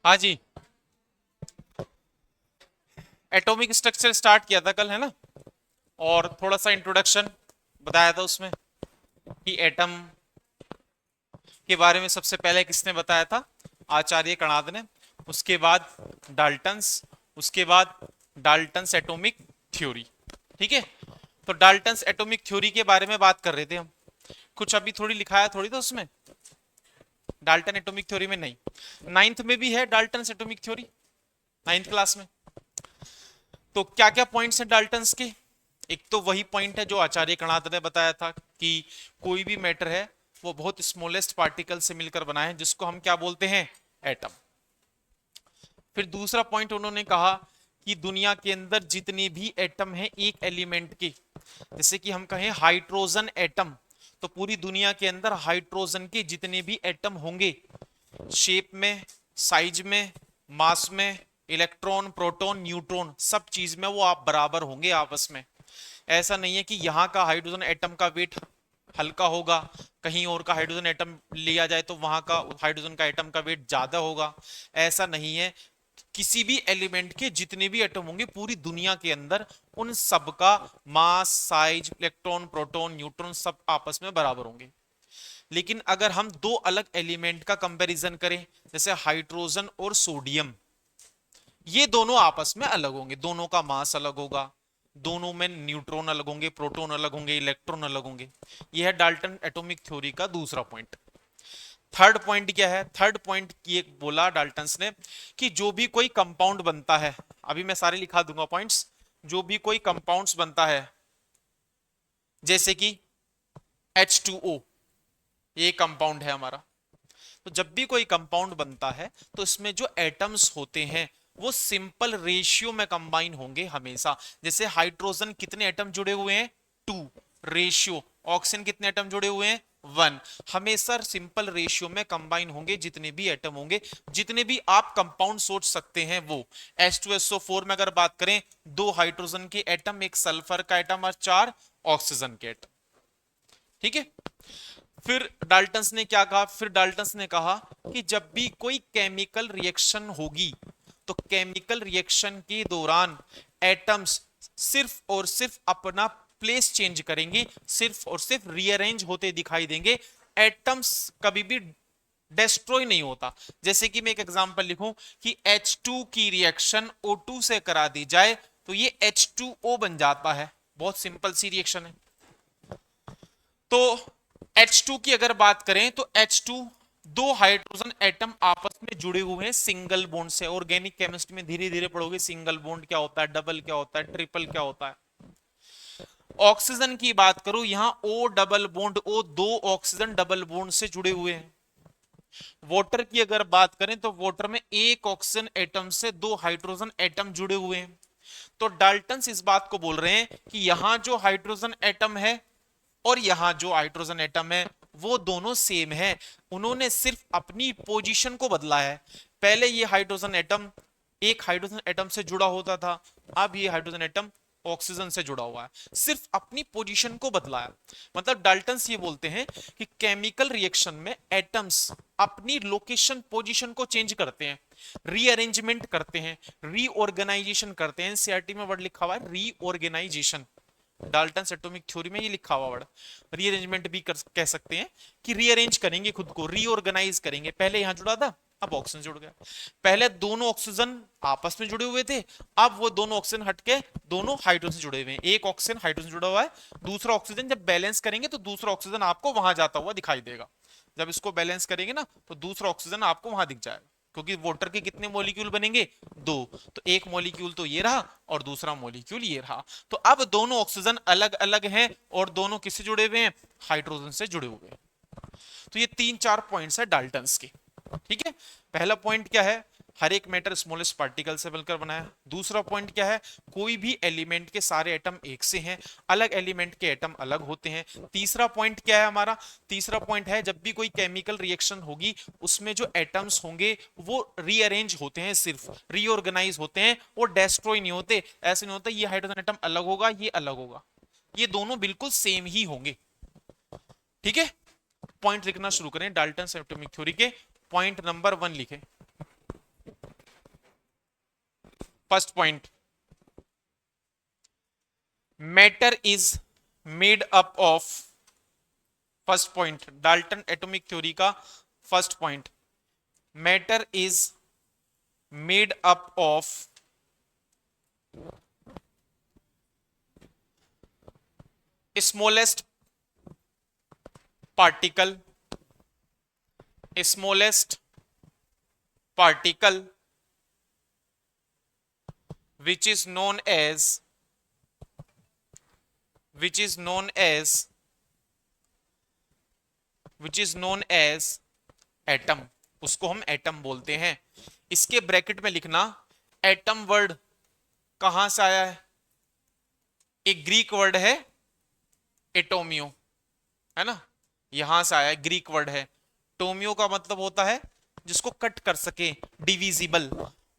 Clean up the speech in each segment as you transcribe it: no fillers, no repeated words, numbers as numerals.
हाँ जी। Atomic structure start किया था कल, है ना। और थोड़ा सा इंट्रोडक्शन बताया था उसमें कि एटम के बारे में सबसे पहले किसने बताया था? आचार्य कणाद ने। उसके बाद डाल्टन्स। उसके बाद डाल्टन्स एटॉमिक थ्योरी। ठीक है। तो डाल्टन्स एटॉमिक थ्योरी के बारे में बात कर रहे थे हम। कुछ अभी थोड़ी लिखाया थोड़ी था उसमें डाल्टन एटॉमिक थ्योरी में, नहीं। नाइन्थ में भी है Dalton's atomic theory, ninth class में। तो क्या क्या पॉइंट्स हैं डाल्टन्स के? एक तो वही पॉइंट है जो आचार्य कणाद ने बताया था कि कोई भी मैटर है वो बहुत स्मॉलेस्ट पार्टिकल से मिलकर बना है, जिसको हम क्या बोलते हैं? एटम। फिर दूसरा पॉइंट उन्होंने कहा कि दुनिया के अंदर जितने भी एटम हैं एक एलिमेंट के, जैसे कि हम कहें हाइड्रोजन एटम, तो पूरी दुनिया के अंदर हाइड्रोजन के जितने भी एटम होंगे, शेप में, साइज में, मास में, इलेक्ट्रॉन, प्रोटॉन, न्यूट्रॉन, सब चीज में वो आप बराबर होंगे आपस में। ऐसा नहीं है कि यहाँ का हाइड्रोजन एटम का वेट हल्का होगा, कहीं और का हाइड्रोजन एटम लिया जाए तो वहां का हाइड्रोजन का एटम का वेट ज्यादा होगा। ऐसा नहीं है। किसी भी एलिमेंट के जितने भी एटम होंगे पूरी दुनिया के अंदर, उन सब का मास, साइज, इलेक्ट्रॉन, प्रोटॉन, न्यूट्रॉन सब आपस में बराबर होंगे। लेकिन अगर हम दो अलग एलिमेंट का कंपैरिजन करें, जैसे हाइड्रोजन और सोडियम, ये दोनों आपस में अलग होंगे, दोनों का मास अलग होगा, दोनों में न्यूट्रॉन अलग होंगे, प्रोटॉन अलग होंगे, इलेक्ट्रॉन अलग होंगे। यह है डाल्टन एटॉमिक थ्योरी का दूसरा पॉइंट। थर्ड पॉइंट क्या है? थर्ड पॉइंट ये बोला डाल्टन्स ने कि जो भी कोई कंपाउंड बनता है, अभी मैं सारे लिखा दूंगा पॉइंट्स, जो भी कोई कंपाउंड्स बनता है, जैसे कि H2O, ये कंपाउंड है हमारा। तो जब भी कोई कंपाउंड बनता है तो इसमें जो एटम्स होते हैं वो सिंपल रेशियो में कंबाइन होंगे हमेशा। जैसे हाइड्रोजन कितने एटम जुड़े हुए हैं? 2 रेशियो। ऑक्सीजन कितने एटम जुड़े हुए हैं? 1। हमेशा सिंपल रेशियो में कंबाइन होंगे जितने भी एटम होंगे। जितने भी आप कंपाउंड सोच सकते हैं वो। H2SO4 में अगर बात करें, 2 हाइड्रोजन के एटम, एक सल्फर का एटम और 4 ऑक्सीजन के एटम। ठीक है। फिर डाल्टन्स ने क्या कहा? फिर डाल्टन्स ने कहा कि जब भी कोई केमिकल रिएक्शन होगी तो केमिकल रिएक्शन के दौरान एटम्स सिर्फ और सिर्फ अपना प्लेस चेंज करेंगे, सिर्फ और सिर्फ रीअरेंज होते दिखाई देंगे। एटम्स कभी भी डेस्ट्रॉय नहीं होता। जैसे कि मैं एक एग्जांपल लिखूं कि H2 की रिएक्शन O2 से करा दी जाए तो ये H2O बन जाता है। बहुत सिंपल सी रिएक्शन है। तो H2 की अगर बात करें तो H2, दो हाइड्रोजन एटम आपस में जुड़े हुए हैं सिंगल बॉन्ड से। ऑर्गेनिक केमिस्ट्री में धीरे धीरे पढ़ोगे सिंगल बॉन्ड क्या होता है, डबल क्या होता है, ट्रिपल क्या होता है। ऑक्सीजन की बात करो, यहां O डबल बॉन्ड O, दो ऑक्सीजन डबल बॉन्ड से जुड़े हुए हैं। वाटर की अगर बात करें तो वाटर में एक ऑक्सीजन एटम से दो हाइड्रोजन एटम जुड़े हुए हैं। तो डाल्टन्स इस बात को बोल रहे हैं कि यहां जो हाइड्रोजन एटम है और यहां जो हाइड्रोजन एटम है वो दोनों सेम है। उन्होंने सिर्फ अपनी पोजीशन को बदला है। पहले ये हाइड्रोजन एटम एक हाइड्रोजन एटम से जुड़ा होता था, अब ये हाइड्रोजन एटम ऑक्सीजन से जुड़ा हुआ है, सिर्फ अपनी पोजीशन को बदला है। मतलब डाल्टन्स ये बोलते हैं कि केमिकल रिएक्शन में एटम्स अपनी लोकेशन पोजीशन को चेंज करते हैं, रीअरेंजमेंट करते हैं, रीऑर्गेनाइजेशन करते हैं। सीआरटी में वर्ड लिखा हुआ है रीऑर्गेनाइजेशन। डाल्टन एटॉमिक थ्योरी में ये लिखा हुआ वर्ड रीअरेंजमेंट भी कह सकते हैं कि रीअरेंज करेंगे, खुद को रीऑर्गेनाइज करेंगे। पहले यहां जुड़ा था, अब ऑक्सीजन जुड़ गया। पहले दोनों ऑक्सीजन आपस में जुड़े हुए थे, अब वो दोनों ऑक्सीजन हटके दोनों हाइड्रोजन जुड़े हुए हैं। एक ऑक्सीजन हाइड्रोजन जुड़ा हुआ है, दूसरा ऑक्सीजन जब बैलेंस करेंगे तो दूसरा ऑक्सीजन आपको वहां जाता हुआ दिखाई देगा। जब इसको बैलेंस करेंगे ना तो दूसरा ऑक्सीजन आपको वहां दिख जाएगा। क्योंकि वाटर के कितने मॉलिक्यूल बनेंगे? दो। तो एक मॉलिक्यूल तो ये रहा और दूसरा मॉलिक्यूल ये रहा। तो अब दोनों ऑक्सीजन अलग अलग हैं और दोनों किससे जुड़े हुए हैं? हाइड्रोजन से जुड़े हुए हैं। तो ये तीन चार पॉइंट्स है डाल्टन्स के। ठीक है। पहला पॉइंट क्या है? हर एक मैटर स्मॉलेस्ट पार्टिकल से मिलकर बना है। दूसरा पॉइंट क्या है? कोई भी एलिमेंट के सारे एटम एक से हैं, अलग एलिमेंट के एटम अलग होते हैं। तीसरा पॉइंट क्या है हमारा? तीसरा पॉइंट है जब भी कोई केमिकल रिएक्शन होगी उसमें जो एटम्स होंगे वो रीअरेंज होते हैं, सिर्फ रीऑर्गेनाइज होते हैं, वो डेस्ट्रॉय नहीं होते। ऐसे नहीं होता ये हाइड्रोजन एटम अलग होगा ये अलग होगा, ये दोनों बिल्कुल सेम ही होंगे। ठीक है। पॉइंट लिखना शुरू करें डाल्टन एटॉमिक थ्योरी के। पॉइंट नंबर 1 लिखें। First point, matter is made up of, first point Dalton atomic theory का first point, matter is made up of smallest particle, smallest particle which is known as, which is known as, which is known as atom, उसको हम atom बोलते हैं। इसके bracket में लिखना atom word कहां से आया है, एक ग्रीक वर्ड है एटोमियो, है ना, यहां से आया है, ग्रीक वर्ड है। टोमियो का मतलब होता है जिसको कट कर सके, डिविजिबल,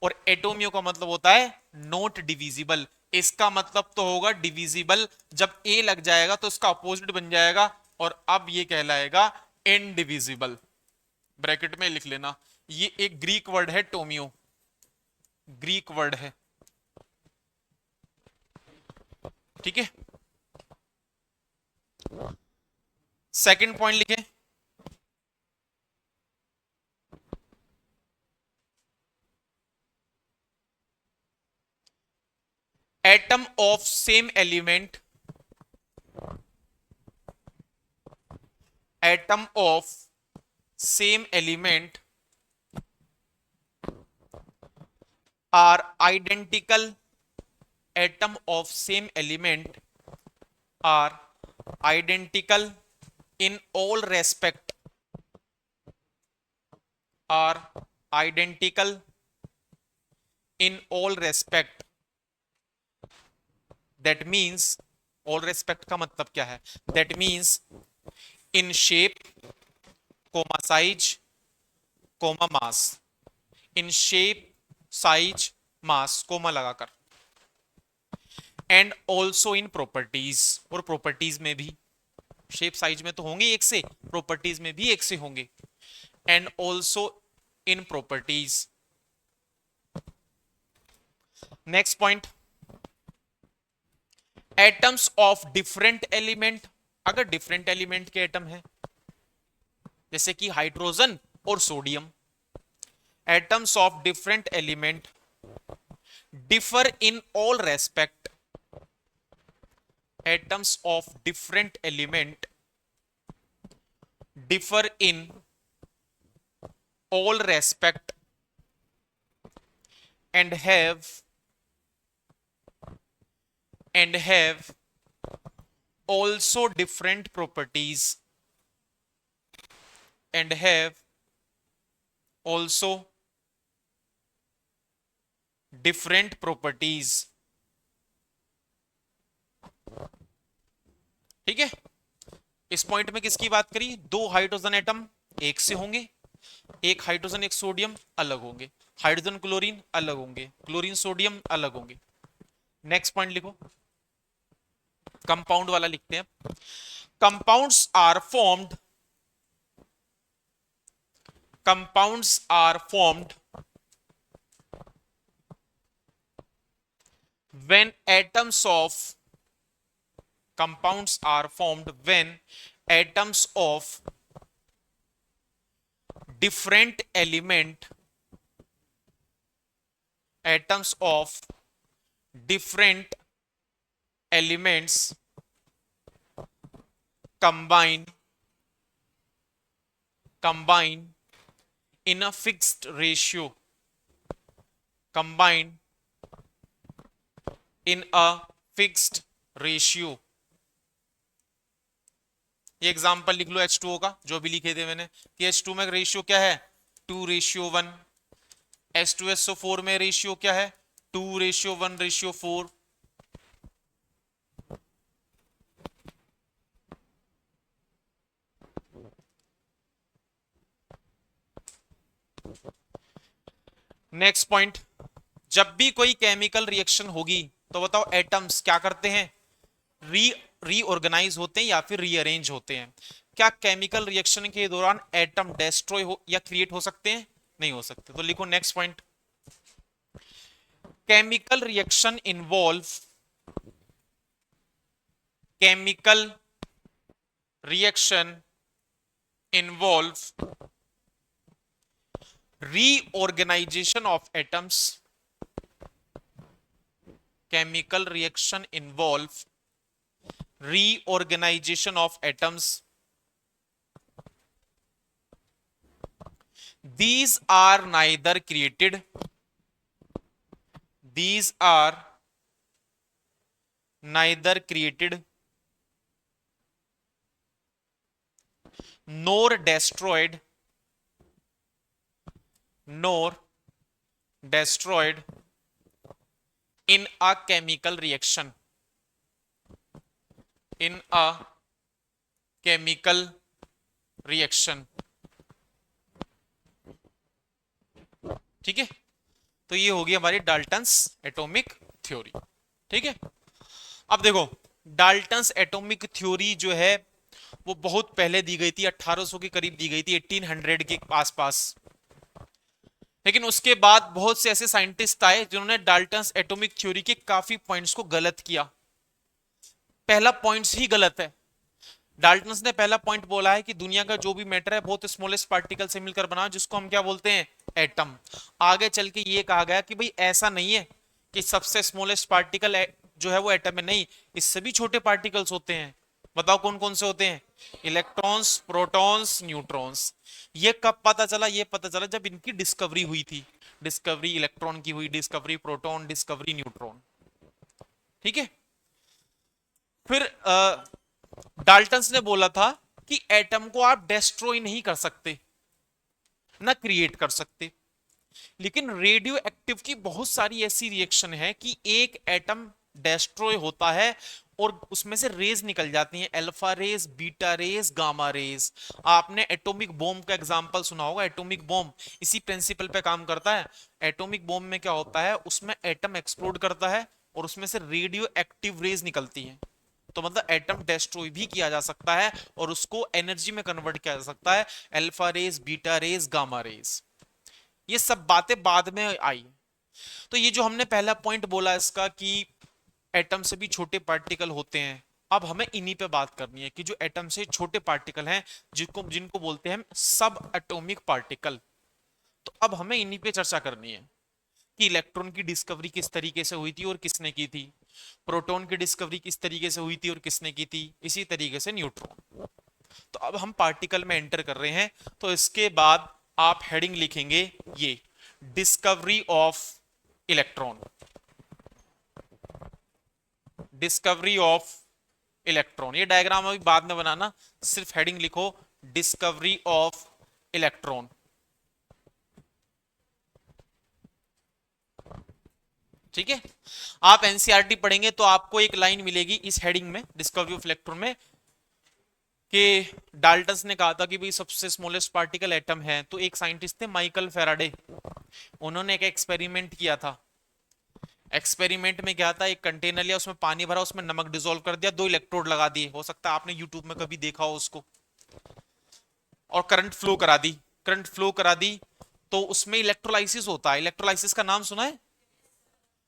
और एटोमियो का मतलब होता है नॉट डिविजिबल। इसका मतलब तो होगा डिविजिबल, जब ए लग जाएगा तो इसका अपोजिट बन जाएगा, और अब ये कहलाएगा इनडिविजिबल। ब्रैकेट में लिख लेना, ये एक ग्रीक वर्ड है टोमियो, ग्रीक वर्ड है, ठीक है। सेकंड पॉइंट लिखे, atom of same element, atom of same element are identical, atom of same element are identical in all respect, are identical in all respect, that means all respect का मतलब क्या है, that means in shape, comma size, comma mass, in shape, size, mass, comma लगाकर, and also in properties, और properties में भी, shape size में तो होंगे एक से, प्रॉपर्टीज में भी एक से होंगे, and also in properties. Next point, atoms of different element, अगर डिफरेंट एलिमेंट के एटम है जैसे कि हाइड्रोजन और sodium, atoms of different element differ in all respect, atoms of different element differ in all respect and have also different properties, and have also different properties, ठीक है। इस point में किसकी बात करी, दो हाइड्रोजन एटम एक से होंगे, एक हाइड्रोजन एक सोडियम अलग होंगे, हाइड्रोजन क्लोरीन अलग होंगे, क्लोरीन सोडियम अलग होंगे। नेक्स्ट पॉइंट लिखो, कंपाउंड वाला लिखते हैं, compounds are formed, compounds are formed when atoms of, compounds are formed when atoms of different element, atoms of different elements combine in a fixed ratio, combine in a fixed ratio। ये example लिख लो H2O का, जो भी लिखे थे मैंने, कि H2 में रेशियो क्या है 2:1, H2SO4 में रेशियो क्या है 2:1:4। नेक्स्ट पॉइंट, जब भी कोई केमिकल रिएक्शन होगी तो बताओ एटम्स क्या करते हैं, रीऑर्गेनाइज होते हैं या फिर रीअरेंज होते हैं। क्या केमिकल रिएक्शन के दौरान एटम डिस्ट्रॉय हो या क्रिएट हो सकते हैं, नहीं हो सकते। तो लिखो next point, chemical reaction involve chemical reaction involve reorganization of atoms. Chemical reaction involve reorganization of atoms. These are neither created nor destroyed in a chemical reaction ठीक है। तो ये होगी हमारी डाल्टन्स एटॉमिक थ्योरी। ठीक है, अब देखो डाल्टन्स एटॉमिक थ्योरी जो है वो बहुत पहले दी गई थी, 1800 के करीब दी गई थी, 1800 के आसपास। लेकिन उसके बाद बहुत से ऐसे साइंटिस्ट आए जिन्होंने डाल्टन्स एटॉमिक थ्योरी के काफी पॉइंट्स को गलत किया। पहला पॉइंट्स ही गलत है। डाल्टन्स ने पहला पॉइंट बोला है कि दुनिया का जो भी मैटर है बहुत स्मॉलेस्ट पार्टिकल से मिलकर बना, जिसको हम क्या बोलते हैं, एटम। आगे चल के ये कहा गया कि भाई ऐसा नहीं है कि सबसे स्मॉलेस्ट पार्टिकल जो है वो एटम है, नहीं, इससे भी छोटे पार्टिकल्स होते हैं। बताओ कौन कौन से होते हैं, इलेक्ट्रॉन्स, प्रोटॉन्स, न्यूट्रॉन्स। ये कब पता चला, ये पता चला जब इनकी डिस्कवरी हुई थी। डिस्कवरी इलेक्ट्रॉन की हुई, डिस्कवरी प्रोटॉन, डिस्कवरी न्यूट्रॉन। ठीक है, फिर डाल्टन्स ने बोला था कि एटम को आप डिस्ट्रॉय नहीं कर सकते, ना क्रिएट कर सकते, लेकिन रेडियो एक्टिव की बहुत सारी ऐसी रिएक्शन है कि एक एटम डिस्ट्रॉय होता है और उसमें से रेज निकल जाती हैं, alpha rays, beta rays, gamma rays. आपने एटॉमिक बॉम्ब का एग्जांपल सुना होगा। एटॉमिक बॉम्ब इसी प्रिंसिपल पे काम करता है। एटॉमिक बॉम्ब में क्या होता है, उसमें एटम एक्सप्लोड करता है और उसमें से रेडियो एक्टिव रेज निकलती हैं। तो मतलब एटम डिस्ट्रॉय भी किया जा सकता है और उसको एनर्जी में कन्वर्ट किया जा सकता है, alpha rays, beta rays, gamma rays. ये सब बातें बाद में आई। तो ये जो हमने पहला पॉइंट बोला इसका कि एटम से भी छोटे पार्टिकल होते हैं, अब हमें इन्हीं पे बात करनी है कि जो एटम से छोटे पार्टिकल हैं जिनको जिनको बोलते हैं सब एटॉमिक पार्टिकल। तो अब हमें इन्हीं पे चर्चा करनी है कि इलेक्ट्रॉन की डिस्कवरी किस तरीके से हुई थी और किसने की थी, प्रोटॉन की डिस्कवरी किस तरीके से हुई थी और किसने की थी, इसी तरीके से न्यूट्रॉन। तो अब हम पार्टिकल में एंटर कर रहे हैं, तो इसके बाद आप हेडिंग लिखेंगे ये, discovery of electron. Discovery of electron, ये डायग्राम अभी बाद में बनाना, सिर्फ हेडिंग लिखो डिस्कवरी ऑफ इलेक्ट्रॉन। ठीक है, आप एनसीईआरटी पढ़ेंगे तो आपको एक लाइन मिलेगी इस हेडिंग में, डिस्कवरी ऑफ इलेक्ट्रॉन में, कि डाल्टन्स ने कहा था कि भाई सबसे स्मॉलेस्ट पार्टिकल एटम है। तो एक साइंटिस्ट थे माइकल फैराडे, उन्होंने एक एक्सपेरिमेंट किया था। एक्सपेरिमेंट में क्या था, एक कंटेनर लिया, उसमें पानी भरा, उसमें नमक डिसॉल्व कर दिया, 2 इलेक्ट्रोड लगा दिए, हो सकता है आपने यूट्यूब में कभी देखा हो उसको, और करंट फ्लो करा दी। करंट फ्लो करा दी तो उसमें इलेक्ट्रोलाइसिस होता है। इलेक्ट्रोलाइसिस का नाम सुना है?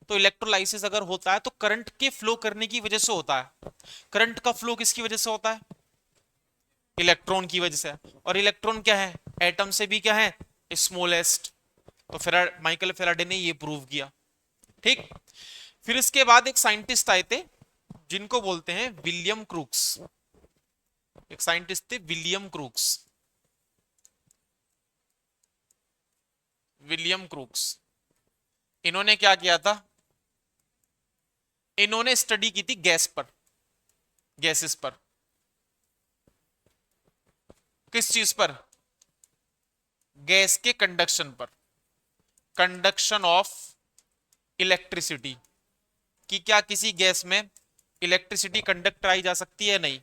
तो इलेक्ट्रोलाइसिस अगर होता है तो करंट के फ्लो करने की वजह से होता है। करंट का फ्लो किसकी वजह से होता है? इलेक्ट्रॉन की वजह से। और इलेक्ट्रॉन क्या है, एटम से भी क्या है, स्मॉलेस्ट। तो माइकल फैराडे ने ये प्रूव किया। ठीक, फिर इसके बाद एक साइंटिस्ट आए थे जिनको बोलते हैं विलियम क्रूक्स। एक साइंटिस्ट थे विलियम क्रूक्स। विलियम क्रूक्स, इन्होंने क्या किया था, इन्होंने स्टडी की थी गैस पर, गैसेस पर। किस चीज पर? गैस के कंडक्शन पर। कंडक्शन ऑफ इलेक्ट्रिसिटी, कि क्या किसी गैस में इलेक्ट्रिसिटी कंडक्ट कराई जा सकती है? नहीं,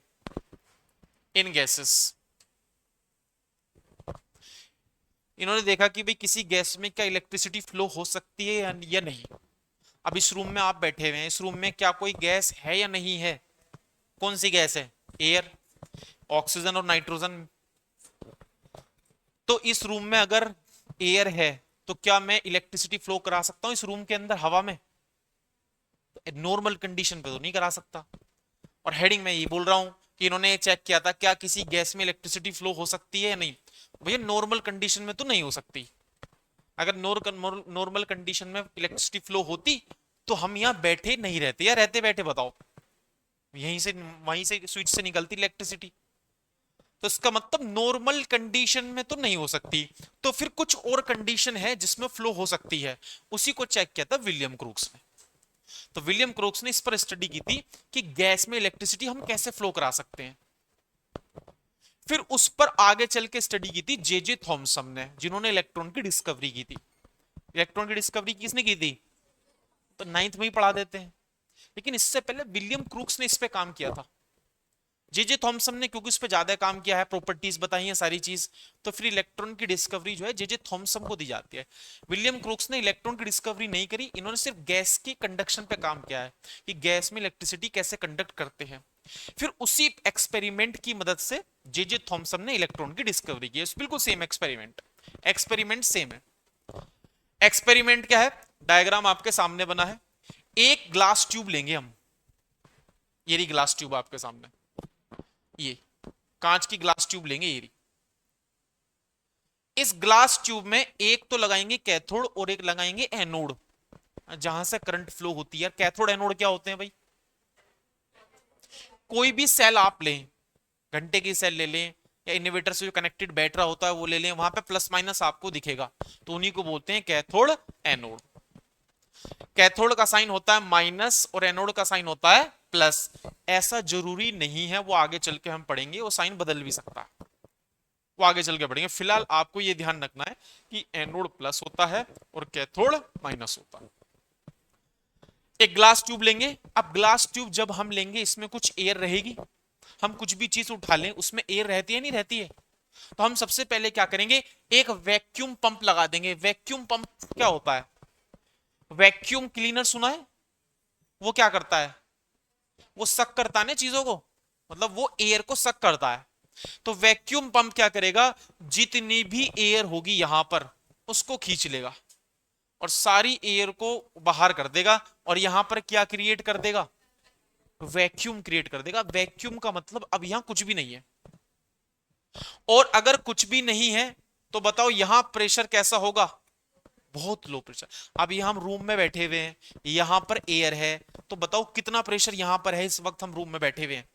इन गैसेस। इन्होंने देखा कि भाई किसी गैस में क्या इलेक्ट्रिसिटी फ्लो हो सकती है या नहीं। अब इस रूम में आप बैठे हुए हैं, इस रूम में क्या कोई गैस है या नहीं है? कौन सी गैस है? एयर, ऑक्सीजन और नाइट्रोजन। तो इस रूम में अगर एयर है तो क्या मैं इलेक्ट्रिसिटी फ्लो करा सकता हूं इस रूम के अंदर हवा में? नॉर्मल कंडीशन पे तो नहीं करा सकता। और हेडिंग में ये बोल रहा हूं कि इन्होंने ये चेक किया था क्या किसी गैस में इलेक्ट्रिसिटी फ्लो हो सकती है या नहीं। भैया नॉर्मल कंडीशन में तो नहीं हो सकती। अगर नॉर्मल कंडीशन में इलेक्ट्रिसिटी फ्लो होती तो हम यहाँ बैठे नहीं रहते, या रहते बैठे बताओ? यहीं से वहीं से स्विच से निकलती इलेक्ट्रिसिटी। तो इसका मतलब नॉर्मल कंडीशन में तो नहीं हो सकती, तो फिर कुछ और कंडीशन है जिसमें फ्लो हो सकती है। उसी को चेक किया था विलियम क्रूक्स ने। तो विलियम क्रूक्स ने इस पर स्टडी की थी कि गैस में इलेक्ट्रिसिटी हम कैसे फ्लो करा सकते हैं। फिर उस पर आगे चल के स्टडी की थी जे जे थॉमसन ने, जिन्होंने इलेक्ट्रॉन की डिस्कवरी की थी। इलेक्ट्रॉन की डिस्कवरी किसने की थी? तो नाइन्थ में ही पढ़ा देते हैं। लेकिन इससे पहले विलियम क्रूक्स ने इस पे काम किया था। जे जे थॉमसन ने क्योंकि उस पर ज्यादा काम किया है, प्रॉपर्टीज बताई है सारी चीज, तो फिर इलेक्ट्रॉन की डिस्कवरी जो है जे जे थॉमसन को दी जाती है। विलियम क्रूक्स ने इलेक्ट्रॉन की डिस्कवरी नहीं करी, इन्होंने सिर्फ गैस के कंडक्शन पे काम किया है कि गैस में इलेक्ट्रिसिटी कैसे कंडक्ट करते हैं। फिर उसी एक्सपेरिमेंट की मदद से जे जे थॉमसन ने इलेक्ट्रॉन की डिस्कवरी की। बिल्कुल सेम एक्सपेरिमेंट, एक्सपेरिमेंट सेम है। एक्सपेरिमेंट क्या है? डायग्राम आपके सामने बना है। एक ग्लास ट्यूब लेंगे हम, ये रही ग्लास ट्यूब आपके सामने, ये कांच की ग्लास ट्यूब लेंगे ये रही। इस ग्लास ट्यूब में एक तो लगाएंगे कैथोड और एक लगाएंगे एनोड, जहां से करंट फ्लो होती है। कैथोड एनोड क्या होते हैं भाई? कोई भी सेल आप लें, घंटे की सेल ले लें या इन्वर्टर से जो कनेक्टेड बैटरा होता है वो ले लें, वहां पे प्लस माइनस आपको दिखेगा, तो उन्हीं को बोलते हैं कैथोड एनोड। कैथोड का साइन होता है माइनस और एनोड का साइन होता है प्लस। ऐसा जरूरी नहीं है, वो आगे चल के हम पढ़ेंगे, वो साइन बदल भी सकता है, वो आगे चल के पढ़ेंगे। फिलहाल आपको ये ध्यान रखना है कि एनोड प्लस होता है और कैथोड माइनस होता है। एक ग्लास ट्यूब लेंगे। अब ग्लास ट्यूब जब हम लेंगे इसमें कुछ एयर रहेगी, हम कुछ भी चीज उठा लें उसमें एयर रहती है नहीं रहती है? तो हम सबसे पहले क्या करेंगे, एक वैक्यूम पंप लगा देंगे। वैक्यूम पंप क्या होता है? वैक्यूम क्लीनर सुना है? वो क्या करता है? वो सक करता है ना चीजों को, मतलब वो एयर को सक करता है। तो वैक्यूम पंप क्या करेगा, जितनी भी एयर होगी यहां पर उसको खींच लेगा और सारी एयर को बाहर कर देगा, और यहां पर क्या क्रिएट कर देगा? वैक्यूम क्रिएट कर देगा। वैक्यूम का मतलब अब यहां कुछ भी नहीं है, और अगर कुछ भी नहीं है तो बताओ यहां प्रेशर कैसा होगा? बहुत लो प्रेशर। अभी हम रूम में बैठे हुए हैं, यहां पर एयर है, तो बताओ कितना प्रेशर यहां पर है इस वक्त हम रूम में बैठे हुए हैं?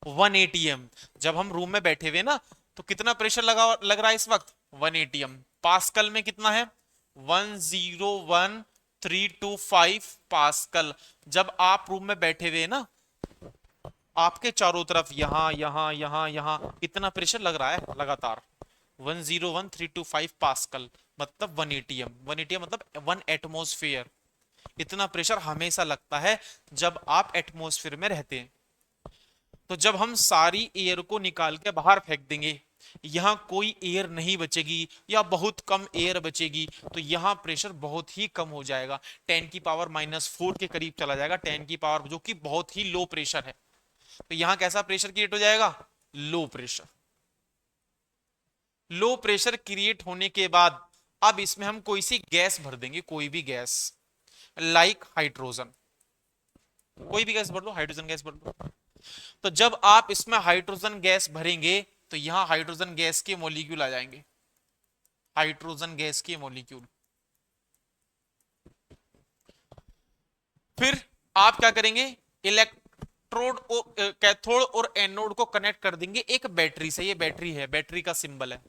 1 atm। जब हम रूम में बैठे हुए ना तो कितना प्रेशर लग रहा है इस वक्त? 1 atm। पास्कल में कितना है? 101325 पास्कल। जब आप रूम में बैठे हुए ना, आपके चारों तरफ यहां यहां यहां यहां कितना प्रेशर लग रहा है लगातार? 101325 पास्कल, मतलब 1 atm। 1 atm मतलब 1 एटमोस्फेयर। इतना प्रेशर हमेशा लगता है जब आप एटमोस्फेयर में रहते हैं। तो जब हम सारी एयर को निकाल के बाहर फेंक देंगे, यहां कोई एयर नहीं बचेगी या बहुत कम एयर बचेगी, तो यहां प्रेशर बहुत ही कम हो जाएगा, 10 की पावर -4 के करीब चला जाएगा, 10 की पावर, जो कि बहुत ही लो प्रेशर है। तो यहां कैसा प्रेशर क्रिएट हो जाएगा? Low pressure. Low pressure create होने के बाद अब इसमें हम कोई सी गैस भर देंगे, कोई भी गैस, लाइक हाइड्रोजन। कोई भी गैस भर दो, हाइड्रोजन गैस भर दो। तो जब आप इसमें हाइड्रोजन गैस भरेंगे तो यहां हाइड्रोजन गैस के मॉलिक्यूल आ जाएंगे, हाइड्रोजन गैस के मॉलिक्यूल। फिर आप क्या करेंगे, इलेक्ट्रोड और कैथोड और एनोड को कनेक्ट कर देंगे एक बैटरी से। ये बैटरी है, बैटरी का सिंबल है।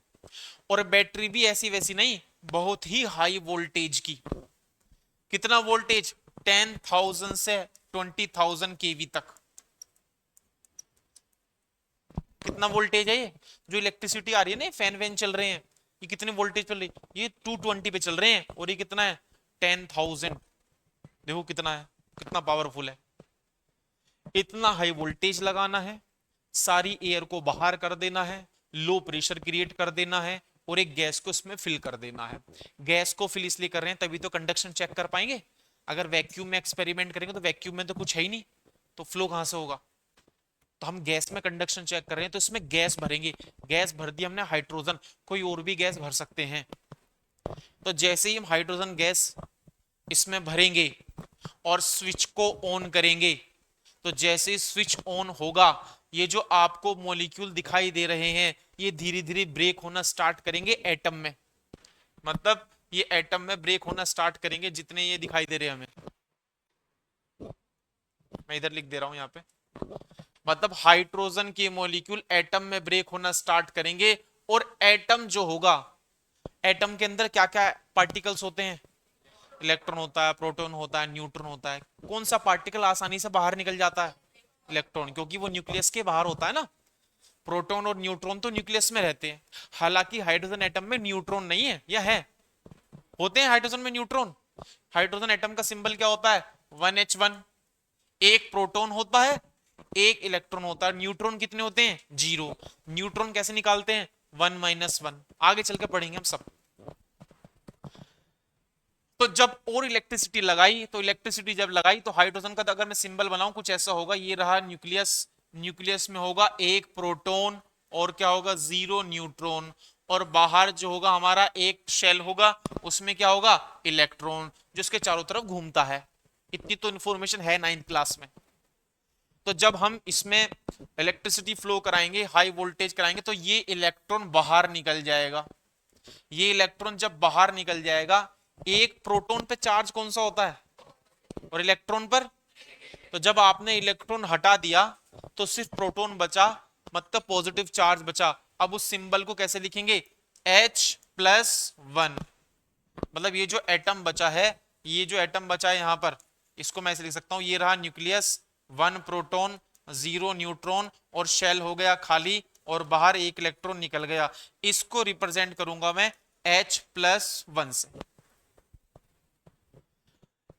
और बैटरी भी ऐसी वैसी नहीं, बहुत ही हाई वोल्टेज की। कितना वोल्टेज? 10,000 से 20,000 केवी तक। कितना वोल्टेज है ये? जो इलेक्ट्रिसिटी आ रही है ना, फैन वैन चल रहे हैं, ये कितने वोल्टेज चल रही है? ये 220 पे चल रहे हैं, और ये कितना है? 10,000। देखो कितना है, कितना पावरफुल है। इतना हाई वोल्टेज लगाना है, सारी एयर को बाहर कर देना है, लो प्रेशर क्रिएट कर देना है, और एक गैस को इसमें फिल कर देना है। गैस को फिल इसलिए कर रहे हैं तभी तो कंडक्शन चेक कर पाएंगे। अगर वैक्यूम में एक्सपेरिमेंट करेंगे तो वैक्यूम में तो कुछ है ही नहीं, तो फ्लो कहां से होगा? तो हम गैस में कंडक्शन चेक कर रहे हैं, तो इसमें गैस भरेंगे। गैस भर दी हमने हाइड्रोजन, कोई और भी गैस भर सकते हैं। तो जैसे ही हम हाइड्रोजन गैस इसमें भरेंगे और स्विच को ऑन करेंगे, तो जैसे ही स्विच ऑन होगा ये जो आपको मॉलिक्यूल दिखाई दे रहे हैं ये धीरे धीरे ब्रेक होना स्टार्ट करेंगे एटम में। मतलब ये एटम में ब्रेक होना स्टार्ट करेंगे जितने ये दिखाई दे रहे हैं हमें। मैं इधर लिख दे रहा हूं यहाँ पे, मतलब हाइड्रोजन के मॉलिक्यूल एटम में ब्रेक होना स्टार्ट करेंगे। और एटम जो होगा, एटम के अंदर क्या क्या पार्टिकल्स होते हैं? इलेक्ट्रॉन होता है, प्रोटॉन होता है, न्यूट्रॉन होता है। कौन सा पार्टिकल आसानी से बाहर निकल जाता है? इलेक्ट्रॉन, क्योंकि वो न्यूक्लियस के बाहर होता है ना। प्रोटॉन और न्यूट्रॉन तो न्यूक्लियस में रहते हैं। हालांकि हाइड्रोजन एटम में न्यूट्रॉन नहीं है, या है? होते हैं हाइड्रोजन में न्यूट्रॉन। हाइड्रोजन एटम का सिंबल क्या होता है? 1H1। एक प्रोटॉन होता है, एक इलेक्ट्रॉन होता है। न्यूट्रॉन कितने होते हैं? 0। न्यूट्रॉन कैसे निकालते हैं? 1 - 1। आगे चल के पढ़ेंगे हम सब। तो जब और इलेक्ट्रिसिटी लगाई, तो इलेक्ट्रिसिटी जब लगाई तो हाइड्रोजन का अगर मैं सिंबल बनाऊं कुछ ऐसा होगा। ये रहा न्यूक्लियस, न्यूक्लियस में होगा एक प्रोटॉन और क्या होगा? 0 न्यूट्रॉन। और बाहर जो होगा हमारा एक शेल होगा, उसमें क्या होगा? इलेक्ट्रॉन, जिसके चारों तरफ घूमता है। इतनी तो इंफॉर्मेशन है 9th क्लास में। तो जब हम इसमें इलेक्ट्रिसिटी फ्लो कराएंगे, हाई वोल्टेज कराएंगे, तो ये इलेक्ट्रॉन बाहर निकल जाएगा। ये इलेक्ट्रॉन जब बाहर निकल जाएगा, एक प्रोटॉन पे चार्ज कौन सा होता है और इलेक्ट्रॉन पर? तो जब आपने इलेक्ट्रॉन हटा दिया तो सिर्फ प्रोटॉन बचा, मतलब पॉजिटिव चार्ज बचा। अब उस सिंबल को कैसे लिखेंगे? H+1। मतलब ये जो एटम बचा है, ये जो एटम बचा है यहां पर, इसको मैं ऐसे लिख सकता हूं। ये रहा न्यूक्लियस, 1 प्रोटॉन 0 न्यूट्रॉन और शेल हो गया खाली और बाहर एक इलेक्ट्रॉन निकल गया। इसको रिप्रेजेंट करूंगा मैं H+1 से।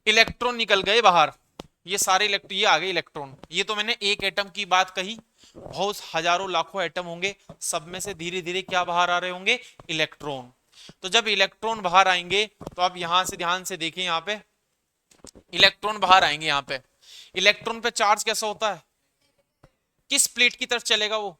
इलेक्ट्रॉन निकल गए बाहर, ये सारे इलेक्ट्रॉन, ये आ गए इलेक्ट्रॉन। ये तो मैंने एक एटम की बात कही, बहुत हजारों लाखों एटम होंगे, सब में से धीरे धीरे क्या बाहर आ रहे होंगे? इलेक्ट्रॉन। तो जब इलेक्ट्रॉन बाहर आएंगे तो आप यहां से ध्यान से देखिए, यहां पे इलेक्ट्रॉन बाहर आएंगे। यहां पे इलेक्ट्रॉन पे चार्ज कैसा होता है? किस प्लेट की तरफ चलेगा वो?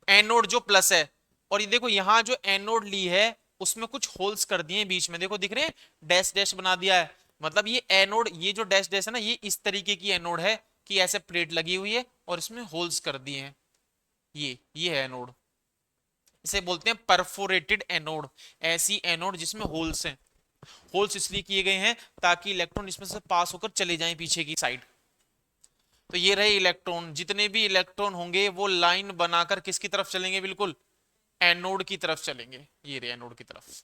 एनोड जो प्लस है। और ये देखो यहां जो एनोड ली है उसमें कुछ होल्स कर दिए हैं बीच में, देखो दिख रहे हैं, डैश डैश बना दिया है। मतलब ये एनोड, ये जो डैश डैश है ना, ये इस तरीके की एनोड है कि ऐसे प्लेट लगी हुई है और इसमें होल्स कर दिए हैं। ये है एनोड, इसे बोलते हैं परफोरेटेड एनोड। ऐसी एनोड जिसमें होल्स हैं। होल्स इसलिए किए गए हैं ताकि इलेक्ट्रॉन इसमें से पास होकर चले जाएं पीछे की साइड। तो ये रहे इलेक्ट्रॉन, जितने भी इलेक्ट्रॉन होंगे वो लाइन बनाकर किसकी तरफ चलेंगे? बिल्कुल एनोड की तरफ चलेंगे। ये रहे एनोड की तरफ।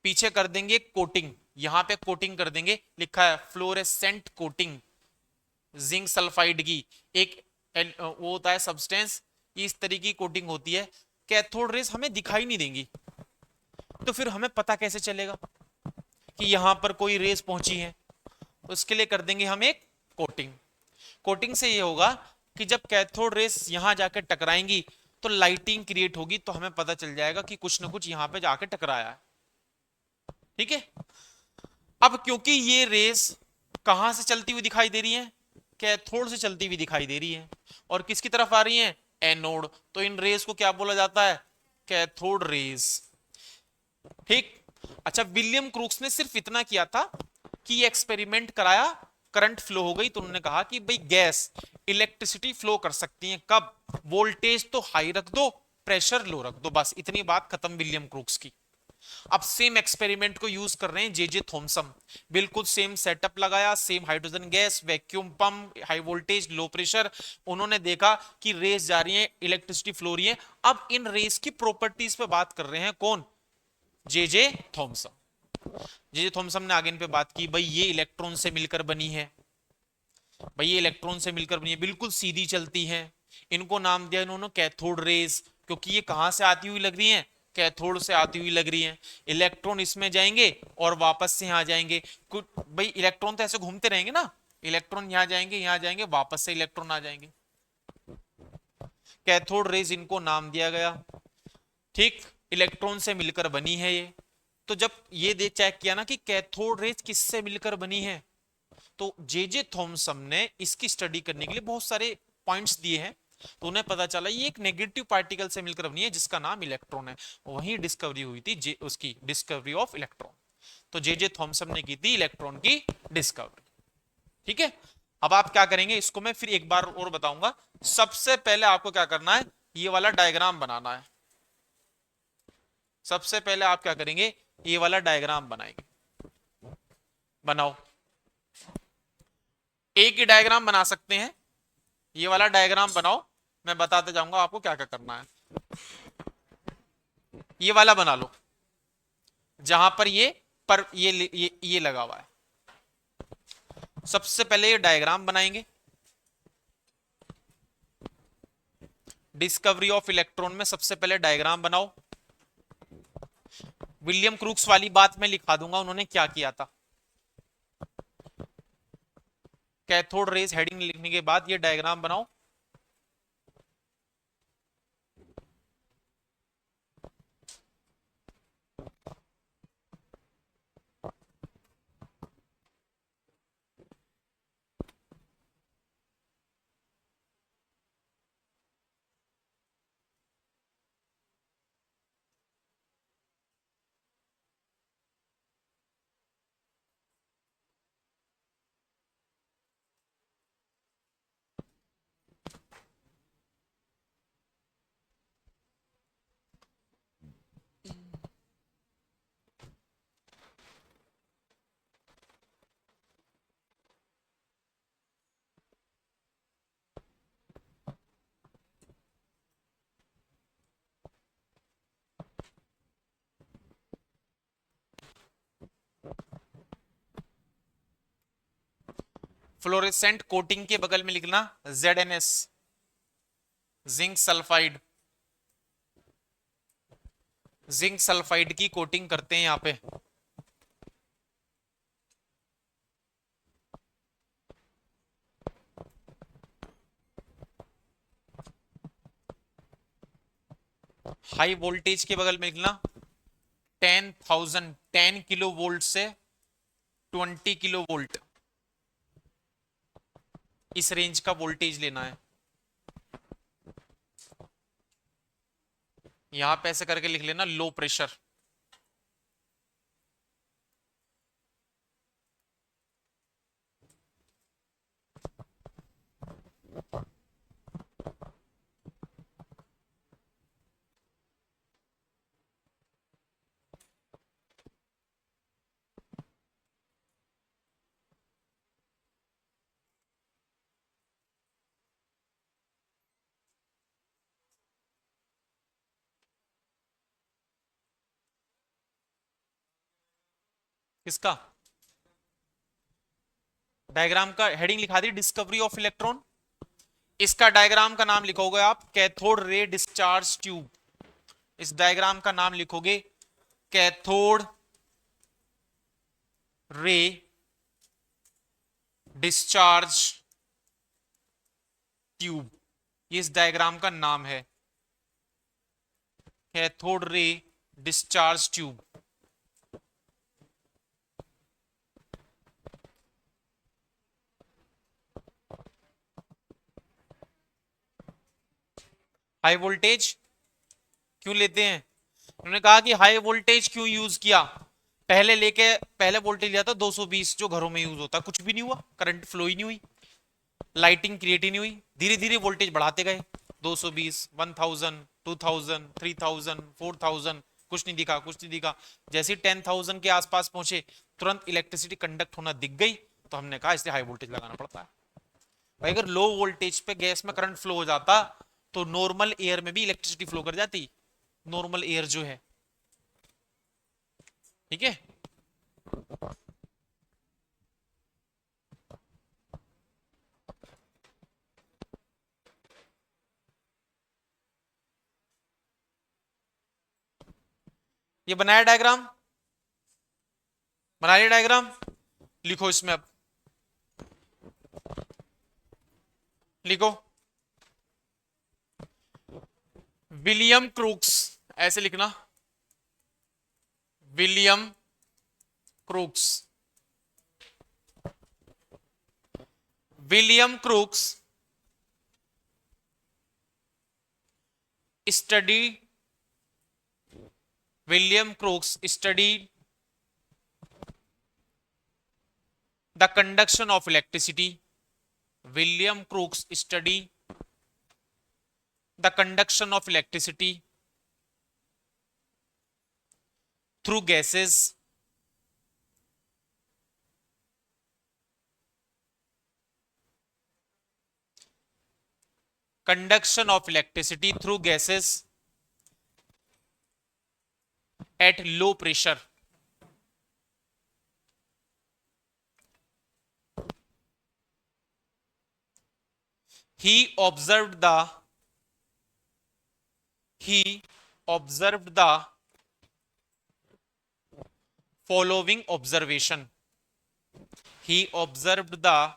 पीछे कर देंगे कोटिंग, यहां पे कोटिंग कर देंगे, लिखा है फ्लोरेसेंट कोटिंग जिंक सल्फाइड की। एक वो होता है सब्सटेंस, इस तरीके की कोटिंग होती है। कैथोड रेस हमें दिखाई नहीं देंगी, तो फिर हमें पता कैसे चलेगा कि यहां पर कोई रेस पहुंची है? उसके लिए कर देंगे हम एक कोटिंग। कोटिंग से ये होगा कि जब कैथोड रेस यहां जाकर टकराएंगी तो लाइटिंग क्रिएट होगी, तो हमें पता चल जाएगा कि कुछ ना कुछ यहां पे जाके टकराया है। ठीक है। अब क्योंकि ये रेस कहां से चलती हुई दिखाई दे रही है? कैथोड से चलती हुई दिखाई दे रही है। और किसकी तरफ आ रही है? एनोड। तो इन रेस को क्या बोला जाता है? Cathode rays. ठीक। अच्छा, विलियम क्रूक्स ने सिर्फ इतना किया था कि ये एक्सपेरिमेंट कराया, करंट फ्लो हो गई, तो उन्होंने कहा कि भाई गैस इलेक्ट्रिसिटी फ्लो कर सकती है कब? वोल्टेज तो हाई रख दो, प्रेशर लो रख दो, बस इतनी बात खत्म विलियम क्रूक्स की। अब सेम एक्सपेरिमेंट को यूज कर रहे हैं जे थॉमसन। बिल्कुल सेम सेटअप लगाया, same hydrogen gas, vacuum pump, high voltage, low pressure. उन्होंने देखा कि रेस जा रही है, इलेक्ट्रिसिटी फ्लो रही है। अब इन रेस की प्रॉपर्टीज पे बात कर रहे हैं कौन? J Thomson. जे थॉमसन ने आगे इन पे बात की, भाई ये इलेक्ट्रॉन से मिलकर बनी है, भाई ये इलेक्ट्रॉन से मिलकर बनी है, बिल्कुल सीधी चलती है। इनको नाम दिया इन्होंने कैथोड रेस, क्योंकि ये कहां से आती हुई लग रही है? कैथोड से आती हुई लग रही है। इलेक्ट्रॉन इसमें जाएंगे और वापस से यहां जाएंगे। कुछ भाई इलेक्ट्रॉन तो ऐसे घूमते रहेंगे ना, इलेक्ट्रॉन यहां जाएंगे, यहां जाएंगे, वापस से इलेक्ट्रॉन आ जाएंगे। कैथोड रेस इनको नाम दिया गया। ठीक, इलेक्ट्रॉन से मिलकर बनी है ये। तो जब ये दे चेक किया ना कि कैथोड रेस किससे मिलकर बनी है, तो जे थॉमसन ने इसकी स्टडी करने के लिए बहुत सारे पॉइंट्स दिए हैं। तो उन्हें पता चला ये एक नेगेटिव पार्टिकल से मिलकर बनी है जिसका नाम इलेक्ट्रॉन है। वहीं डिस्कवरी हुई थी उसकी डिस्कवरी ऑफ इलेक्ट्रॉन। तो जे थॉमसन ने की थी इलेक्ट्रॉन की डिस्कवरी। ठीक है, अब आप क्या करेंगे, इसको मैं फिर एक बार और बताऊंगा। सबसे पहले आपको क्या करना है, ये वाला डायग्राम बनाना है। सबसे पहले आप क्या करेंगे, ये वाला डायग्राम बनाएंगे। बनाओ, एक ही डायग्राम बना सकते हैं, ये वाला डायग्राम बनाओ। मैं बताते जाऊंगा आपको क्या क्या करना है। ये वाला बना लो जहां पर ये लगा हुआ है। सबसे पहले ये डायग्राम बनाएंगे। डिस्कवरी ऑफ इलेक्ट्रॉन में सबसे पहले डायग्राम बनाओ। विलियम क्रूक्स वाली बात मैं लिखा दूंगा, उन्होंने क्या किया था। कैथोड रेज हेडिंग लिखने के बाद ये डायग्राम बनाओ। फ्लोरेसेंट कोटिंग के बगल में लिखना ZnS, zinc sulphide. Zinc sulphide की कोटिंग करते हैं यहां पे। हाई वोल्टेज के बगल में लिखना 10 किलो वोल्ट से 20 किलो वोल्ट, इस रेंज का वोल्टेज लेना है। यहां पे ऐसे करके लिख लेना लो प्रेशर। किसका डायग्राम का हेडिंग लिखा दी डिस्कवरी ऑफ इलेक्ट्रॉन। इसका डायग्राम का नाम लिखोगे आप कैथोड रे डिस्चार्ज ट्यूब। इस डायग्राम का नाम लिखोगे कैथोड रे डिस्चार्ज ट्यूब, ये इस डायग्राम का नाम है, cathode ray discharge tube. High voltage क्यों लेते हैं, उन्होंने कहा कि हाई वोल्टेज क्यों यूज किया। पहले वोल्टेज लिया था 220 जो घरों में यूज होता, कुछ भी नहीं हुआ, करंट फ्लो ही नहीं हुई, लाइटिंग क्रिएट ही नहीं हुई। धीरे धीरे वोल्टेज बढ़ाते गए, 220, 1000, 2000, 3000, 4000, कुछ नहीं दिखा, कुछ नहीं दिखा। जैसे ही 10,000 के आसपास पहुंचे तुरंत इलेक्ट्रिसिटी कंडक्ट होना दिख गई, तो हमने कहा इसलिए हाई वोल्टेज लगाना पड़ता है। भाई अगर लो वोल्टेज पे गैस में करंट फ्लो हो जाता तो नॉर्मल एयर में भी इलेक्ट्रिसिटी फ्लो कर जाती, नॉर्मल एयर जो है। ठीक है, ये बनाया डायग्राम, बना लिया डायग्राम। लिखो इसमें अब, लिखो विलियम क्रूक्स, ऐसे लिखना William crooks. William crooks studied William Crookes studied the conduction of electricity. William Crookes studied the conduction of electricity through gases. Conduction of electricity through gases at low pressure. He observed the following observation. He observed the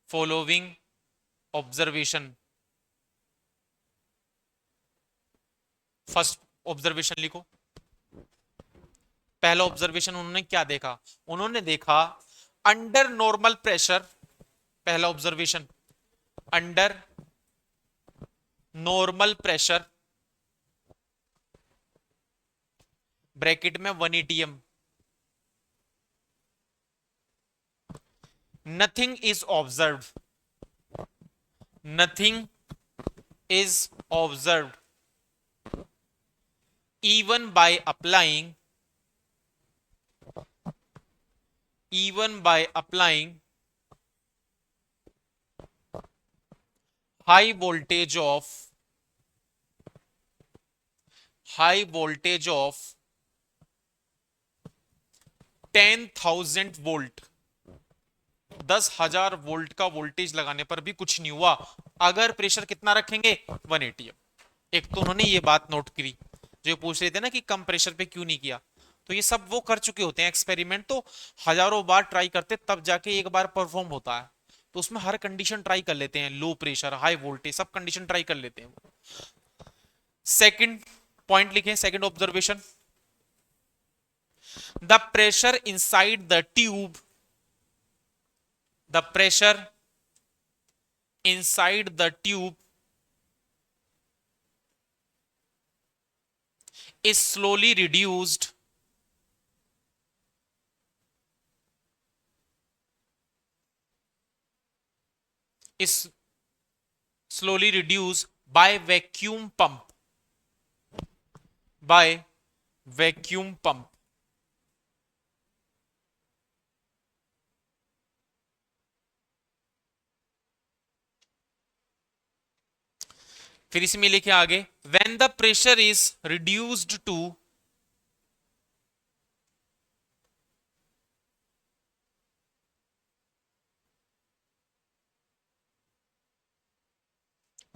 following observation. First observation लिखो. पहला observation उन्होंने क्या देखा? उन्होंने देखा under normal pressure. पहला observation under normal pressure bracket में 1 atm. Nothing is observed. Nothing is observed even by applying high voltage of 10,000 volt. 10,000 volt का वोल्टेज लगाने पर भी कुछ नहीं हुआ. अगर प्रेशर कितना रखेंगे? 1 atm. एक तो उन्होंने ये बात नोट करी. जो पूछ रहे थे ना कि कम प्रेशर पे क्यों नहीं किया, तो ये सब वो कर चुके होते हैं एक्सपेरिमेंट. तो हजारों बार ट्राई करते तब जाके एक बार परफॉर्म होता है. तो उसमें हर कंडीशन ट्राई कर लेते हैं. लो प्रेशर, हाई वोल्टेज, सब कंडीशन ट्राई कर लेते हैं. सेकंड पॉइंट लिखें. Second observation, the pressure inside the tube. The pressure inside the tube is slowly reduced by vacuum pump. फिर इसमें लिखे आगे, when the pressure is reduced to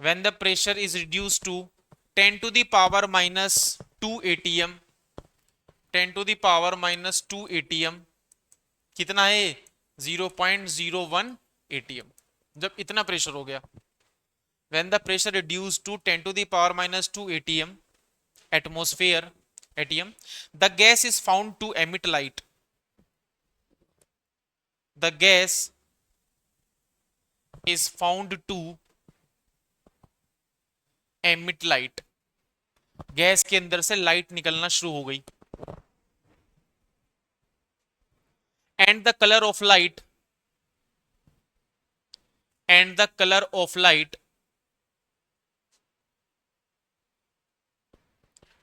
when the pressure is reduced to 10 to the power minus 2 atm. 10 to the power minus 2 atm कितना है? 0.01 atm. जब इतना pressure हो गया, when the pressure reduced to 10 to the power minus 2 atm atmosphere atm, the gas is found to emit light. The gas is found to emit light. Gas के अंदर से light निकलना शुरू हो गई. and the color of light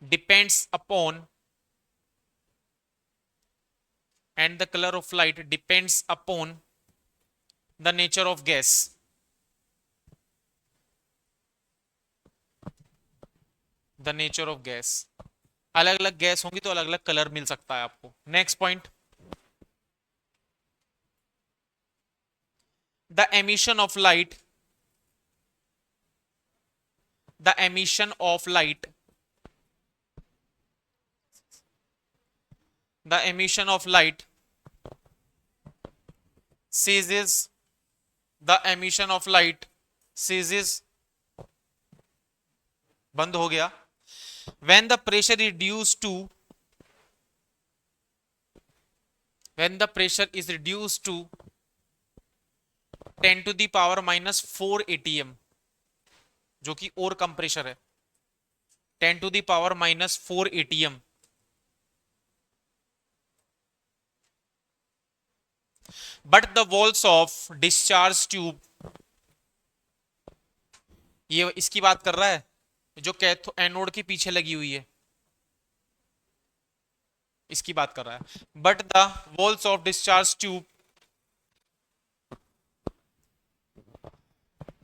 depends upon the nature of gas. अलग अलग gas होंगी तो अलग अलग कलर मिल सकता है आपको. Next point, the emission of light ceases बंद हो गया when the pressure is reduced to 10 to the power minus 4 atm, जो कि और कम प्रेशर है. 10⁻⁻⁴ ATM। But the walls of discharge tube, ये इसकी बात कर रहा है जो कैथो एनोड के पीछे लगी हुई है, इसकी बात कर रहा है। But the walls of discharge tube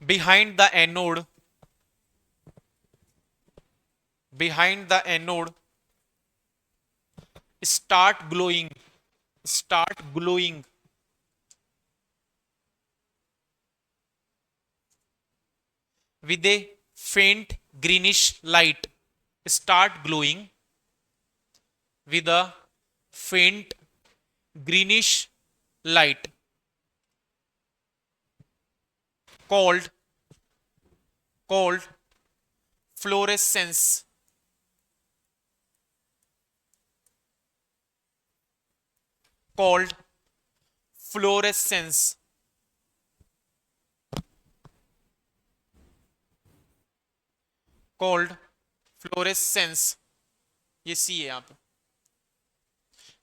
behind the anode, behind the anode start glowing, start glowing with a faint greenish light, start glowing with a faint greenish light called fluorescence, called fluorescence, called fluorescence। ये सी है यहां पे,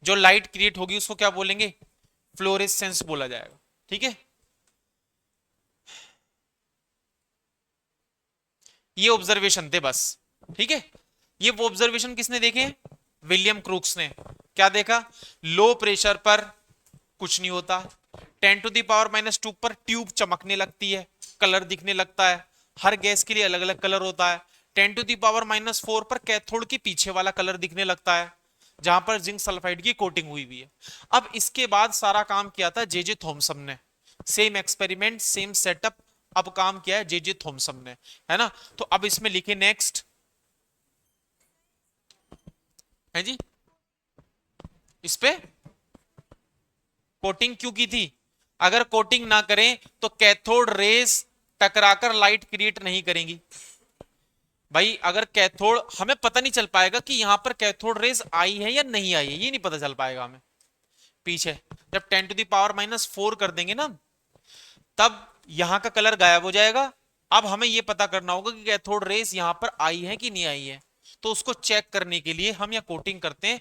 जो light create होगी उसको क्या बोलेंगे, fluorescence बोला जाएगा। ठीक है, ये ऑब्जर्वेशन थे बस। ठीक है, ये वो ऑब्जर्वेशन किसने देखे हैं, विलियम क्रूक्स ने। क्या देखा, लो प्रेशर पर कुछ नहीं होता, 10⁻⁻² पर ट्यूब चमकने लगती है, कलर दिखने लगता है, हर गैस के लिए अलग अलग कलर होता है। 10⁻⁻⁴ पर कैथोड के पीछे वाला कलर दिखने लगता है जहां पर जिंक सल्फाइड की कोटिंग हुई हुई है। अब इसके बाद सारा काम किया था जे थॉमसन ने, सेम एक्सपेरिमेंट सेम सेटअप, अब काम किया है जे थॉमसन ने, है ना। तो अब इसमें लिखे नेक्स्ट है जी, इस पे कोटिंग क्यों की थी, अगर कोटिंग ना करें तो कैथोड रेस टकराकर लाइट क्रिएट नहीं करेंगी। भाई अगर कैथोड, हमें पता नहीं चल पाएगा कि यहां पर कैथोड रेस आई है या नहीं आई है, ये नहीं पता चल पाएगा हमें पीछे। जब 10⁻⁻⁴ कर देंगे ना, तब यहां का कलर गायब हो जाएगा। अब हमें यह पता करना होगा कि कैथोड रेस यहां पर आई है कि नहीं आई है, तो उसको चेक करने के लिए हम यह कोटिंग करते हैं,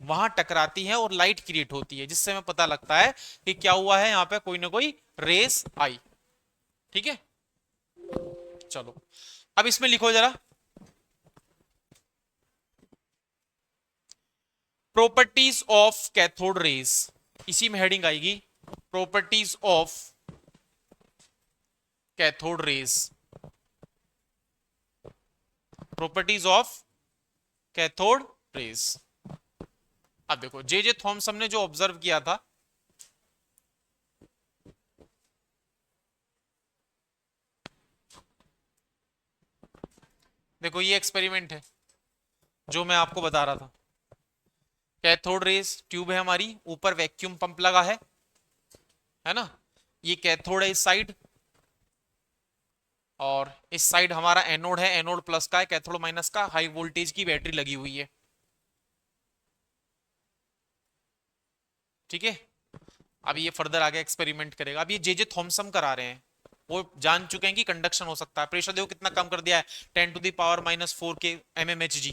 वहां टकराती है और लाइट क्रिएट होती है, जिससे हमें पता लगता है कि क्या हुआ है, यहां पे कोई ना कोई रेस आई। ठीक है, चलो अब इसमें लिखो जरा, प्रॉपर्टीज ऑफ कैथोड रेस, इसी में हेडिंग आएगी, properties of cathode rays, properties of cathode rays. अब देखो जे थॉमसन ने जो ऑब्जर्व किया था, देखो ये एक्सपेरिमेंट है जो मैं आपको बता रहा था। कैथोड रेस ट्यूब है हमारी, ऊपर वैक्यूम पंप लगा है ना, ये कैथोड है इस साइड, और इस साइड हमारा एनोड है, एनोड प्लस का है, कैथोड माइनस का, हाई वोल्टेज की बैटरी लगी हुई है। ठीक है, अब ये फर्दर आगे एक्सपेरिमेंट करेगा। अब ये जे थॉमसन करा रहे हैं, वो जान चुके हैं कि कंडक्शन हो सकता है। प्रेशर देखो कितना कम कर दिया है, 10⁻⁻⁴ के mmHg,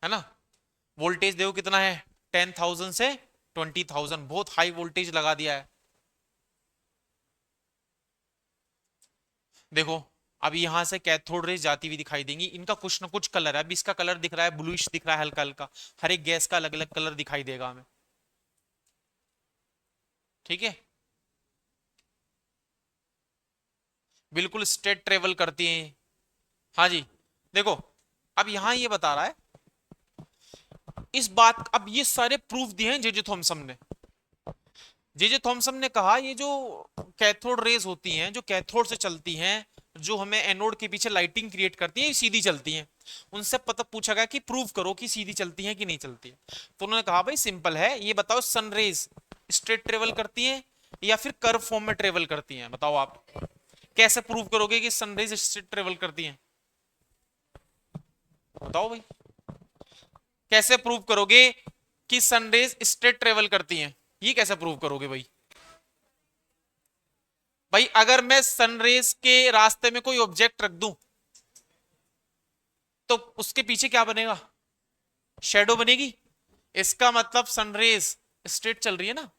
है ना। वोल्टेज देखो कितना है, 10,000 से 20,000, बहुत हाई वोल्टेज लगा दिया है। देखो अब यहां से कैथोड रेज जाती हुई दिखाई देंगी, इनका कुछ ना कुछ कलर है। अब इसका कलर दिख रहा है ब्लूइश, दिख रहा है हल्का हल्का, हर एक गैस का अलग अलग कलर दिखाई देगा हमें। ठीक है, बिल्कुल स्ट्रेट ट्रेवल करती हैं। हाँ जी, देखो अब यहां ये बता रहा है इस बात, अब ये सारे प्रूफ दिए हैं जे थॉमसन ने। जे थॉमसन ने कहा ये जो कैथोड रेज होती हैं, जो कैथोड से चलती हैं, जो हमें एनोड के पीछे लाइटिंग क्रिएट करती हैं, ये सीधी चलती हैं। उनसे पता पूछा गया कि प्रूव करो कि सीधी चलती हैं कि नहीं चलती है, तो उन्होंने कहा भाई सिंपल है, ये बताओ सनरेज स्ट्रेट ट्रेवल करती हैं या फिर कर्व फॉर्म में ट्रेवल करती हैं, बताओ आप कैसे प्रूव करोगे कि सनरेज स्ट्रेट ट्रेवल करती हैं, बताओ भाई कैसे प्रूव करोगे कि सनरेज स्ट्रेट ट्रेवल करती हैं, ये कैसे प्रूव करोगे भाई। भाई अगर मैं सनरेज के रास्ते में कोई ऑब्जेक्ट रख दूं, तो उसके पीछे क्या बनेगा, शेडो बनेगी। इसका मतलब सनरेज स्ट्रेट चल रही है ना,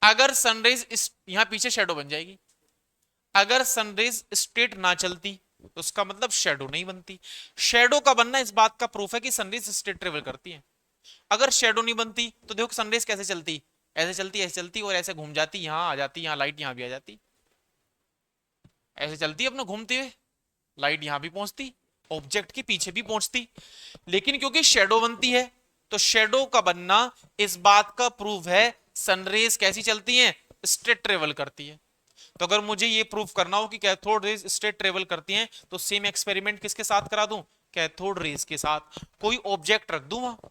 अगर सनरेज यहां पीछे शेडो बन जाएगी। अगर सनरेज स्ट्रेट ना चलती तो उसका मतलब शेडो नहीं बनती। शेडो का बनना इस बात का प्रूफ है कि सनरेज स्ट्रेट ट्रेवल करती है। अगर शेडो नहीं बनती तो देखो सनरेज कैसे चलती, ऐसे चलती और ऐसे घूम जाती, यहां आ जाती, यहां लाइट यहां भी आ जाती, ऐसे चलती अपना घूमते हुए, लाइट यहां भी पहुंचती, ऑब्जेक्ट के पीछे भी पहुंचती। लेकिन क्योंकि शेडो बनती है तो शेडो का बनना इस बात का प्रूफ है सनरेज कैसी चलती हैं, स्ट्रेट ट्रेवल करती है। तो अगर मुझे ये प्रूफ करना हो कि कैथोड रेज स्ट्रेट ट्रेवल करती हैं तो सेम एक्सपेरिमेंट किसके साथ करा दूं, कैथोड रेज के साथ। कोई ऑब्जेक्ट रख दूं वहां,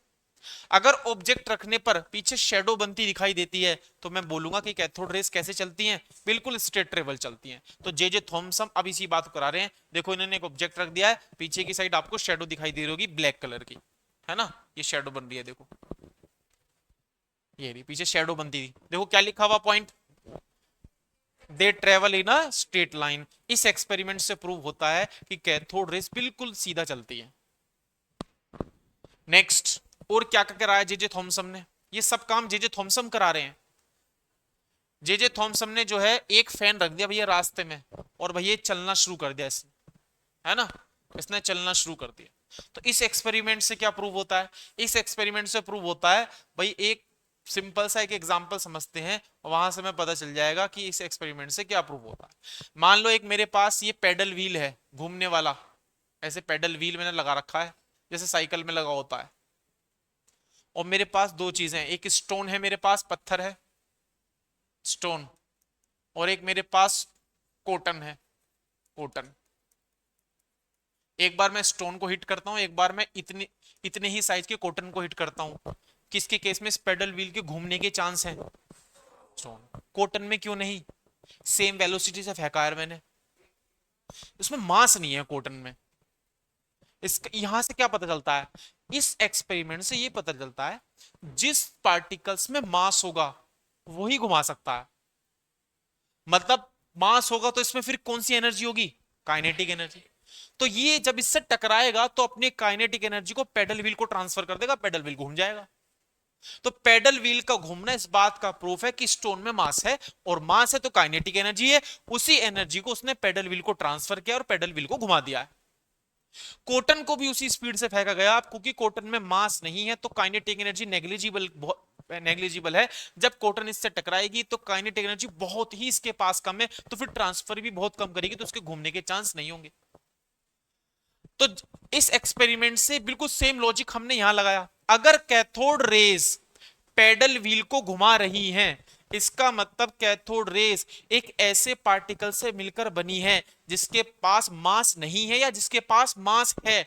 अगर ऑब्जेक्ट रखने पर पीछे शेडो बनती दिखाई देती है तो मैं बोलूंगा कि कैथोड रेज कैसे चलती हैं, बिल्कुल स्ट्रेट ट्रेवल चलती हैं। तो जे थॉमसन अब इसी बात को करा रहे हैं। देखो इन्होंने एक ऑब्जेक्ट रख दिया है, पीछे की साइड आपको शेडो दिखाई दे रही होगी ब्लैक कलर की, है ना, ये शेडो बन रही है देखो, ये रही पीछे शेडो बनती थी। देखो क्या लिखा हुआ point, they travel in a straight line. इस एक्सपेरिमेंट से प्रूव होता है कि कैथोड रेज बिल्कुल सीधा चलती है। नेक्स्ट, और क्या क्या कराया जे थॉमसन ने, ये सब काम जे थॉमसन करा रहे हैं। जे थॉमसन ने जो है एक फैन रख दिया भैया रास्ते में, और भैया चलना शुरू कर दिया इसने, है ना, इसने चलना शुरू कर दिया। तो इस एक्सपेरिमेंट से क्या प्रूव होता है, इस एक्सपेरिमेंट से प्रूव होता है भाई, एक सिंपल सा एक एग्जांपल समझते हैं, वहां से हमें पता चल जाएगा कि इस एक्सपेरिमेंट से क्या प्रूव होता है। मान लो एक मेरे पास ये पेडल व्हील है घूमने वाला, ऐसे पेडल व्हील मैंने लगा रखा है जैसे साइकिल में लगा होता है, और मेरे पास दो चीजें हैं, एक स्टोन है मेरे पास, पत्थर है स्टोन, और एक मेरे पास कॉटन है, कॉटन। एक बार मैं स्टोन को हिट करता हूं, एक बार मैं इतने इतने ही साइज के कॉटन को हिट करता हूं। किसके केस में इस पेडल व्हील के घूमने के चांस हैं, स्टोन। कॉटन में क्यों नहीं, सेम वेलोसिटी से फेंका है मैंने, उसमें मास नहीं है कॉटन में। इस यहां से क्या पता चलता है, इस एक्सपेरिमेंट से ये पता चलता है जिस पार्टिकल्स में मास होगा वही घुमा सकता है। मतलब मास होगा तो इसमें फिर कौन सी एनर्जी होगी, काइनेटिक एनर्जी। तो ये जब इससे टकराएगा तो अपने काइनेटिक एनर्जी को पेडल व्हील को ट्रांसफर कर देगा, पेडल व्हील घूम जाएगा। तो पेडल व्हील का घूमना इस बात का प्रूफ है कि स्टोन में मास है, और मास है तो काइनेटिक एनर्जी है, उसी एनर्जी को उसने पेडल व्हील को ट्रांसफर किया और पेडल व्हील को घुमा दिया है। कॉटन को भी उसी स्पीड से फेंका गया, क्योंकि कॉटन में मास नहीं है तो काइनेटिक एनर्जी नेग्लिजिबल है। जब कॉटन इससे टकराएगी तो काइनेटिक एनर्जी बहुत ही इसके पास कम है, तो फिर ट्रांसफर भी बहुत कम करेगी, तो उसके घूमने के चांस नहीं होंगे। तो इस एक्सपेरिमेंट से बिल्कुल सेम लॉजिक हमने यहां लगाया। अगर कैथोड रेज पेडल व्हील को घुमा रही हैं, इसका मतलब कैथोड रेज एक ऐसे पार्टिकल से मिलकर बनी है जिसके पास मास नहीं है या जिसके पास मास है,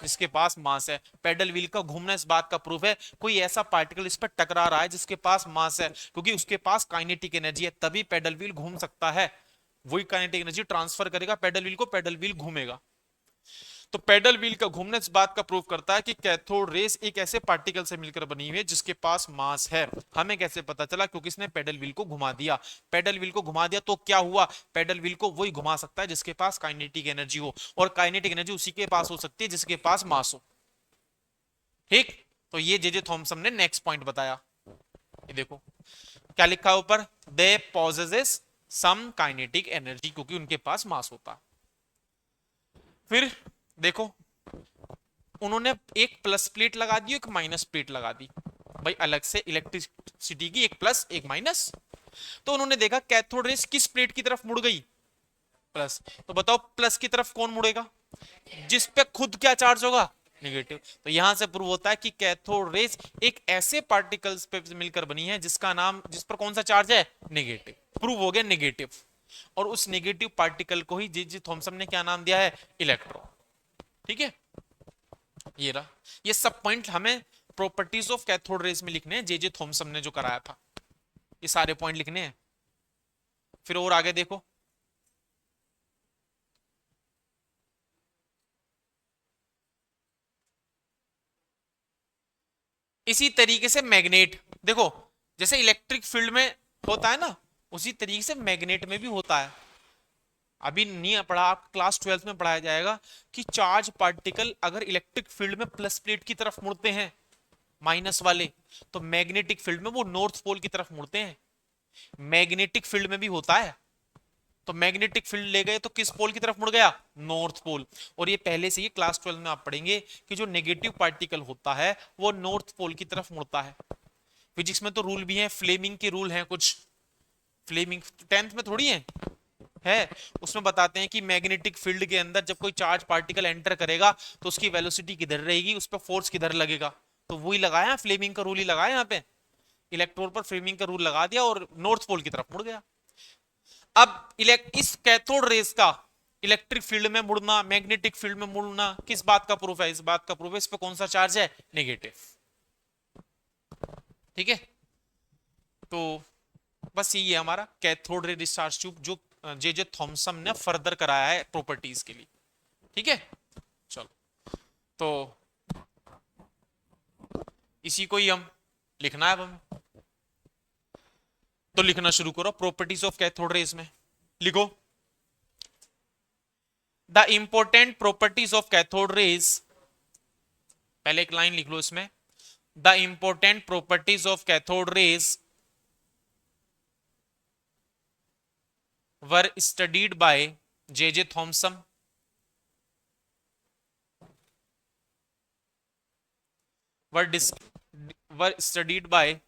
जिसके पास मास है। पेडल व्हील का घूमना इस बात का प्रूफ है, कोई ऐसा पार्टिकल इस पर टकरा रहा है जिसके पास मास है, क्योंकि उसके पास काइनेटिक एनर्जी है, तभी पेडल व्हील घूम सकता है। वही काइनेटिक एनर्जी ट्रांसफर करेगा पेडल व्हील को, पेडल व्हील घूमेगा। तो पेडल व्हील का घूमना इस बात का प्रूव करता है कि कैथोड रेस एक ऐसे पार्टिकल से मिलकर बनी हुई है जिसके पास मास है। हमें कैसे पता चला, क्योंकि इसने पेडल व्हील को घुमा दिया। पेडल व्हील को घुमा दिया तो क्या हुआ, पेडल व्हील को वही घुमा सकता है जिसके पास काइनेटिक एनर्जी हो, और काइनेटिक एनर्जी उसी के पास हो सकती है जिसके पास मास हो। ठीक, तो ये जे थॉमसन ने नेक्स्ट पॉइंट बताया। ये देखो क्या लिखा है ऊपर, दे पॉसेसेस सम काइनेटिक एनर्जी, क्योंकि उनके पास मास होता है। फिर देखो उन्होंने एक प्लस प्लेट लगा दी, एक माइनस प्लेट लगा दी, भाई अलग से इलेक्ट्रिसिटी की एक प्लस एक माइनस। तो उन्होंने देखा कैथोड रेस किस प्लेट की तरफ मुड़ गई, प्लस। तो बताओ प्लस की तरफ कौन मुड़ेगा, जिस पे खुद क्या चार्ज होगा, नेगेटिव। तो यहां से प्रूव होता है कि कैथोड रेस एक ऐसे पार्टिकल्स पे मिलकर बनी है जिसका नाम, जिस पर कौन सा चार्ज है, नेगेटिव। प्रूव हो गया नेगेटिव, और उस नेगेटिव पार्टिकल को ही जे थॉमसन ने क्या नाम दिया है, इलेक्ट्रॉन। ठीक है, ये रहा। ये सब पॉइंट हमें प्रॉपर्टीज ऑफ कैथोड रेज में लिखने हैं, जे थॉमसन ने जो कराया था, ये सारे पॉइंट लिखने हैं। फिर और आगे देखो, इसी तरीके से मैग्नेट, देखो जैसे इलेक्ट्रिक फील्ड में होता है ना, उसी तरीके से मैग्नेट में भी होता है। अभी नहीं पढ़ा, आप क्लास 12th में पढ़ाया जाएगा कि चार्ज पार्टिकल अगर इलेक्ट्रिक फील्ड में प्लस प्लेट की तरफ मुड़ते हैं माइनस वाले, तो मैग्नेटिक फील्ड में वो नॉर्थ पोल की तरफ मुड़ते हैं। मैग्नेटिक फील्ड में भी होता है, तो मैग्नेटिक फील्ड ले गए तो किस पोल की तरफ मुड़ गया? North pole. और ये पहले से ही क्लास 12 में आप पढ़ेंगे कि जो नेगेटिव पार्टिकल होता है वो नॉर्थ पोल की तरफ मुड़ता है। फिजिक्स में तो रूल भी है, फ्लेमिंग के रूल हैं कुछ, फ्लेमिंग 10th में थोड़ी है। उसमें बताते हैं कि मैग्नेटिक फील्ड के अंदर जब कोई चार्ज पार्टिकल एंटर करेगा तो उसकी वेलोसिटी किधर रहेगी, उस पर फोर्स किधर लगेगा, तो वही लगाया, फ्लेमिंग का रूल ही लगाया यहाँ पे। इलेक्ट्रोन पर फ्लेमिंग का रूल लगा दिया और नॉर्थ पोल की तरफ मुड़ गया। अब इस कैथोड रेस का इलेक्ट्रिक फील्ड में मुड़ना, मैग्नेटिक फील्ड में मुड़ना किस बात का प्रूफ है? इस बात का प्रूफ है इस पे कौन सा चार्ज है? नेगेटिव। ठीक है, तो बस यही है हमारा कैथोड रे डिस्चार्ज ट्यूब, जो जे जे थॉमसन ने फर्दर कराया है प्रॉपर्टीज के लिए। ठीक है, चलो तो इसी को ही हम लिखना है अब हमें, तो लिखना शुरू करो प्रॉपर्टीज ऑफ कैथोड रेज में। लिखो the important properties of cathode rays, पहले एक लाइन लिख लो इसमें, the important properties of cathode rays were studied by J J Thomson, were studied by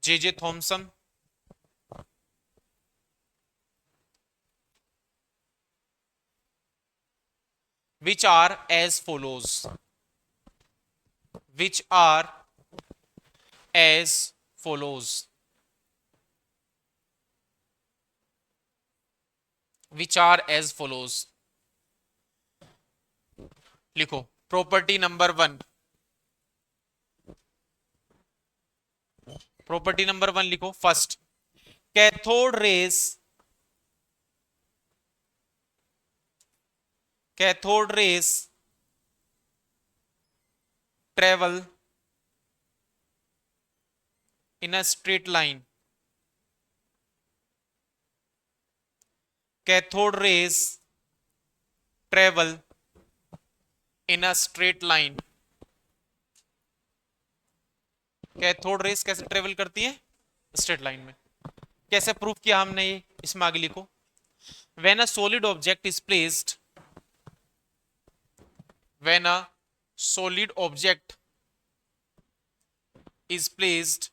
J J Thomson which are as follows, which are as follows, which are as follows। लिखो property number 1, property number 1 लिखो first, cathode rays, cathode rays travel in a straight line, cathode rays travel in a straight line। Cathode rays कैसे travel करती है? Straight line में। कैसे prove किया हमने ये? इसमें आगे लिखो, when a solid object is placed, when a solid object is placed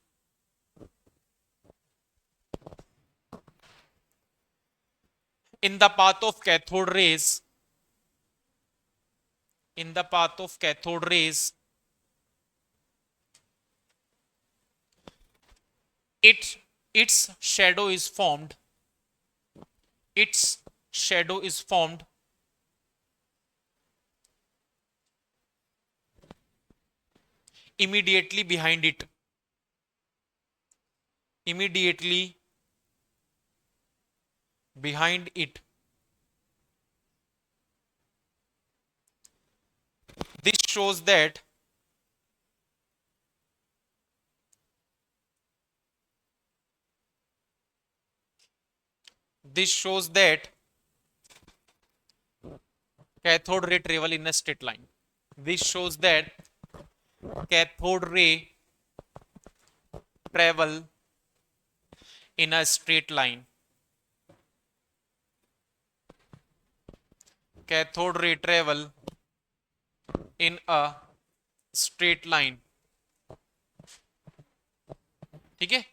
in the path of cathode rays, in the path of cathode rays, its shadow is formed, its shadow is formed immediately behind it, immediately behind it। This shows that this shows that cathode ray travel in a straight line, this shows that cathode ray travel in a straight line, cathode ray travel in a straight line। ठीक है,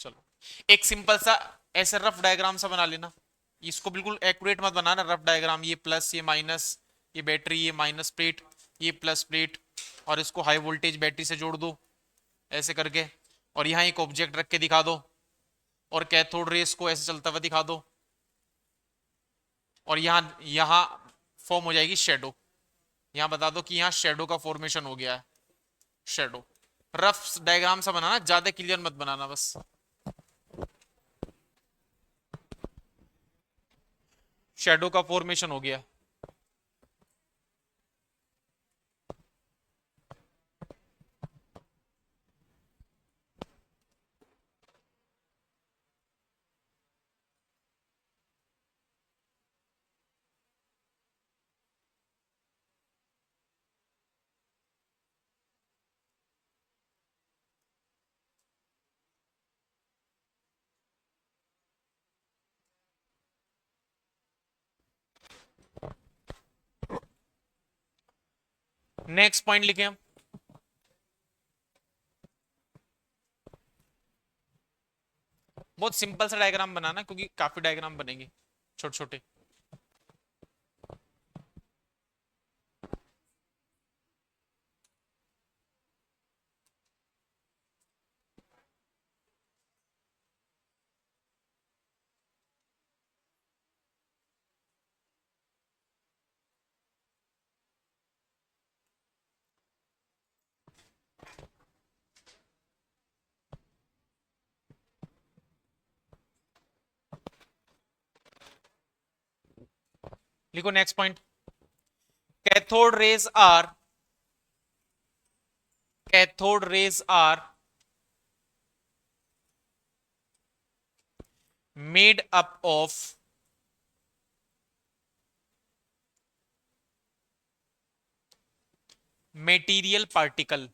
चलो एक simple सा ऐसे rough diagram सा बना लेना, इसको बिल्कुल एक्यूरेट मत बनाना, रफ डायग्राम, ये प्लस ये माइनस, ये बैटरी, ये माइनस प्लेट, ये प्लस प्लेट, और इसको हाई वोल्टेज बैटरी से जोड़ दो ऐसे करके, और यहाँ एक ऑब्जेक्ट रख के दिखा दो, और कैथोड रेस को ऐसे चलता हुआ दिखा दो, और यहाँ यहाँ फॉर्म हो जाएगी शेडो, यहाँ बता दो कि यहाँ शेडो का फॉर्मेशन हो गया है, शेडो। रफ डायग्राम सा बनाना, ज्यादा क्लियर मत बनाना बस। शेडो का फॉर्मेशन हो गया। नेक्स्ट पॉइंट लिखे हम। बहुत सिंपल सा डायग्राम बनाना, क्योंकि काफी डायग्राम बनेंगे छोटे छोटे। लिखो next point. Cathode rays are cathode rays are made up of material particle.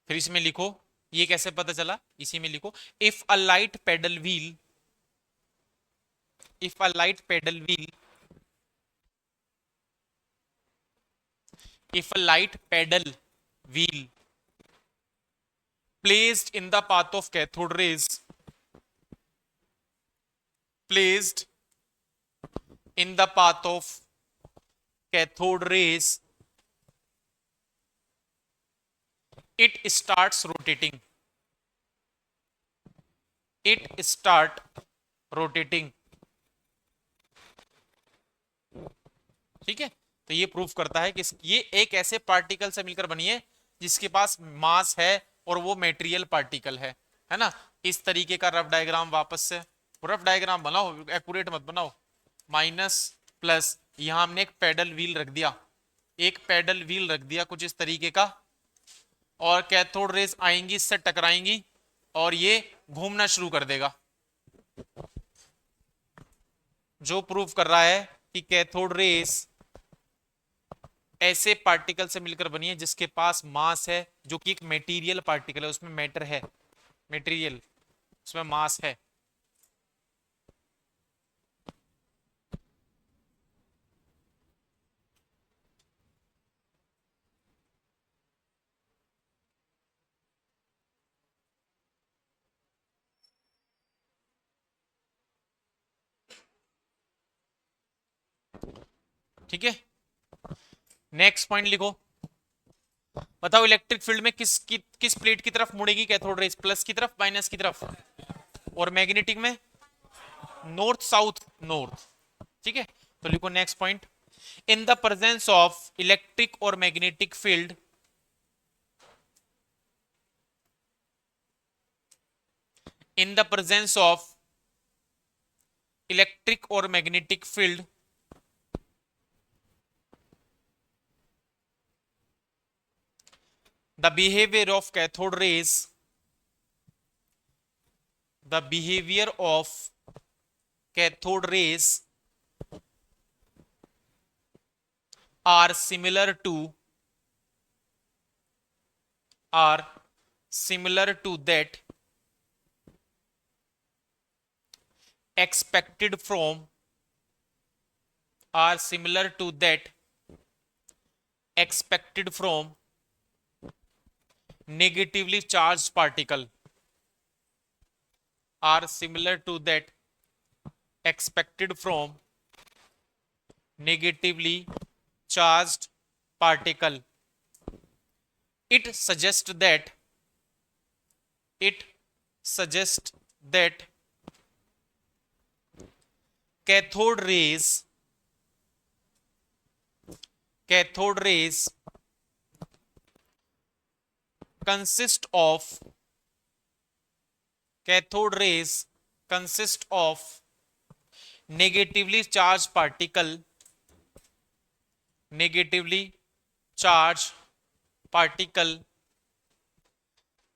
फिर इसमें लिखो, ये कैसे पता चला, इसी में लिखो। If a light pedal wheel if a light pedal wheel if a light pedal wheel placed in the path of cathode rays placed in the path of cathode rays, it starts rotating it start rotating। ठीक है, तो ये proof करता है कि ये एक ऐसे पार्टिकल से मिलकर बनी है जिसके पास मास है और वो मेटेरियल पार्टिकल है ना। इस तरीके का रफ डायग्राम, वापस से रफ डायग्राम बनाओ, एक्यूरेट मत बनाओ। माइनस प्लस, यहां हमने एक पैडल व्हील रख दिया, कुछ इस तरीके का, और कैथोड रेस आएंगी, इससे टकराएंगी और ये घूमना शुरू कर देगा, जो प्रूफ कर रहा है कि कैथोड रेस ऐसे पार्टिकल से मिलकर बनी है जिसके पास मास है, जो कि एक मेटीरियल पार्टिकल है, उसमें मैटर है, मेटीरियल, उसमें मास है। ठीक है, नेक्स्ट पॉइंट लिखो। बताओ इलेक्ट्रिक फील्ड में किस प्लेट की तरफ मुड़ेगी कैथोड रेस, प्लस की तरफ, माइनस की तरफ, और मैग्नेटिक में नॉर्थ साउथ नॉर्थ। ठीक है, तो लिखो next point. In the presence of electric और magnetic field in the presence of electric और magnetic field, the behavior of cathode rays the behavior of cathode rays are similar to that expected from are similar to that expected from negatively charged particle are similar to that expected from negatively charged particle. It suggests that it suggests that cathode rays consist of cathode rays consist of negatively charged particle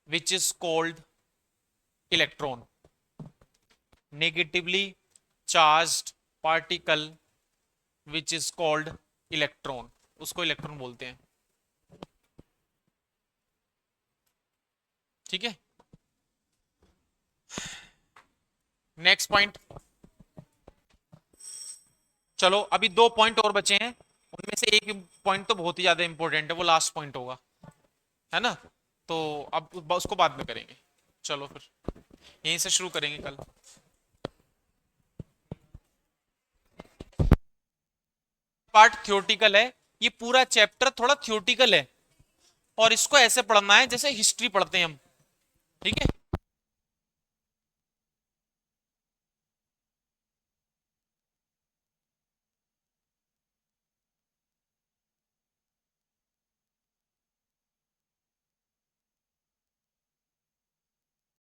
which is called electron। negatively charged particle which is called electron, उसको electron बोलते हैं। ठीक है, next point, चलो अभी 2 point और बचे हैं, उनमें से एक पॉइंट तो बहुत ही ज्यादा इंपॉर्टेंट है, वो लास्ट पॉइंट होगा, है ना? तो अब उसको बाद में करेंगे। चलो फिर यहीं से शुरू करेंगे कल। पार्ट थ्योरेटिकल है, ये पूरा चैप्टर थोड़ा थ्योरेटिकल है, और इसको ऐसे पढ़ना है जैसे हिस्ट्री पढ़ते हैं हम, ठीक है?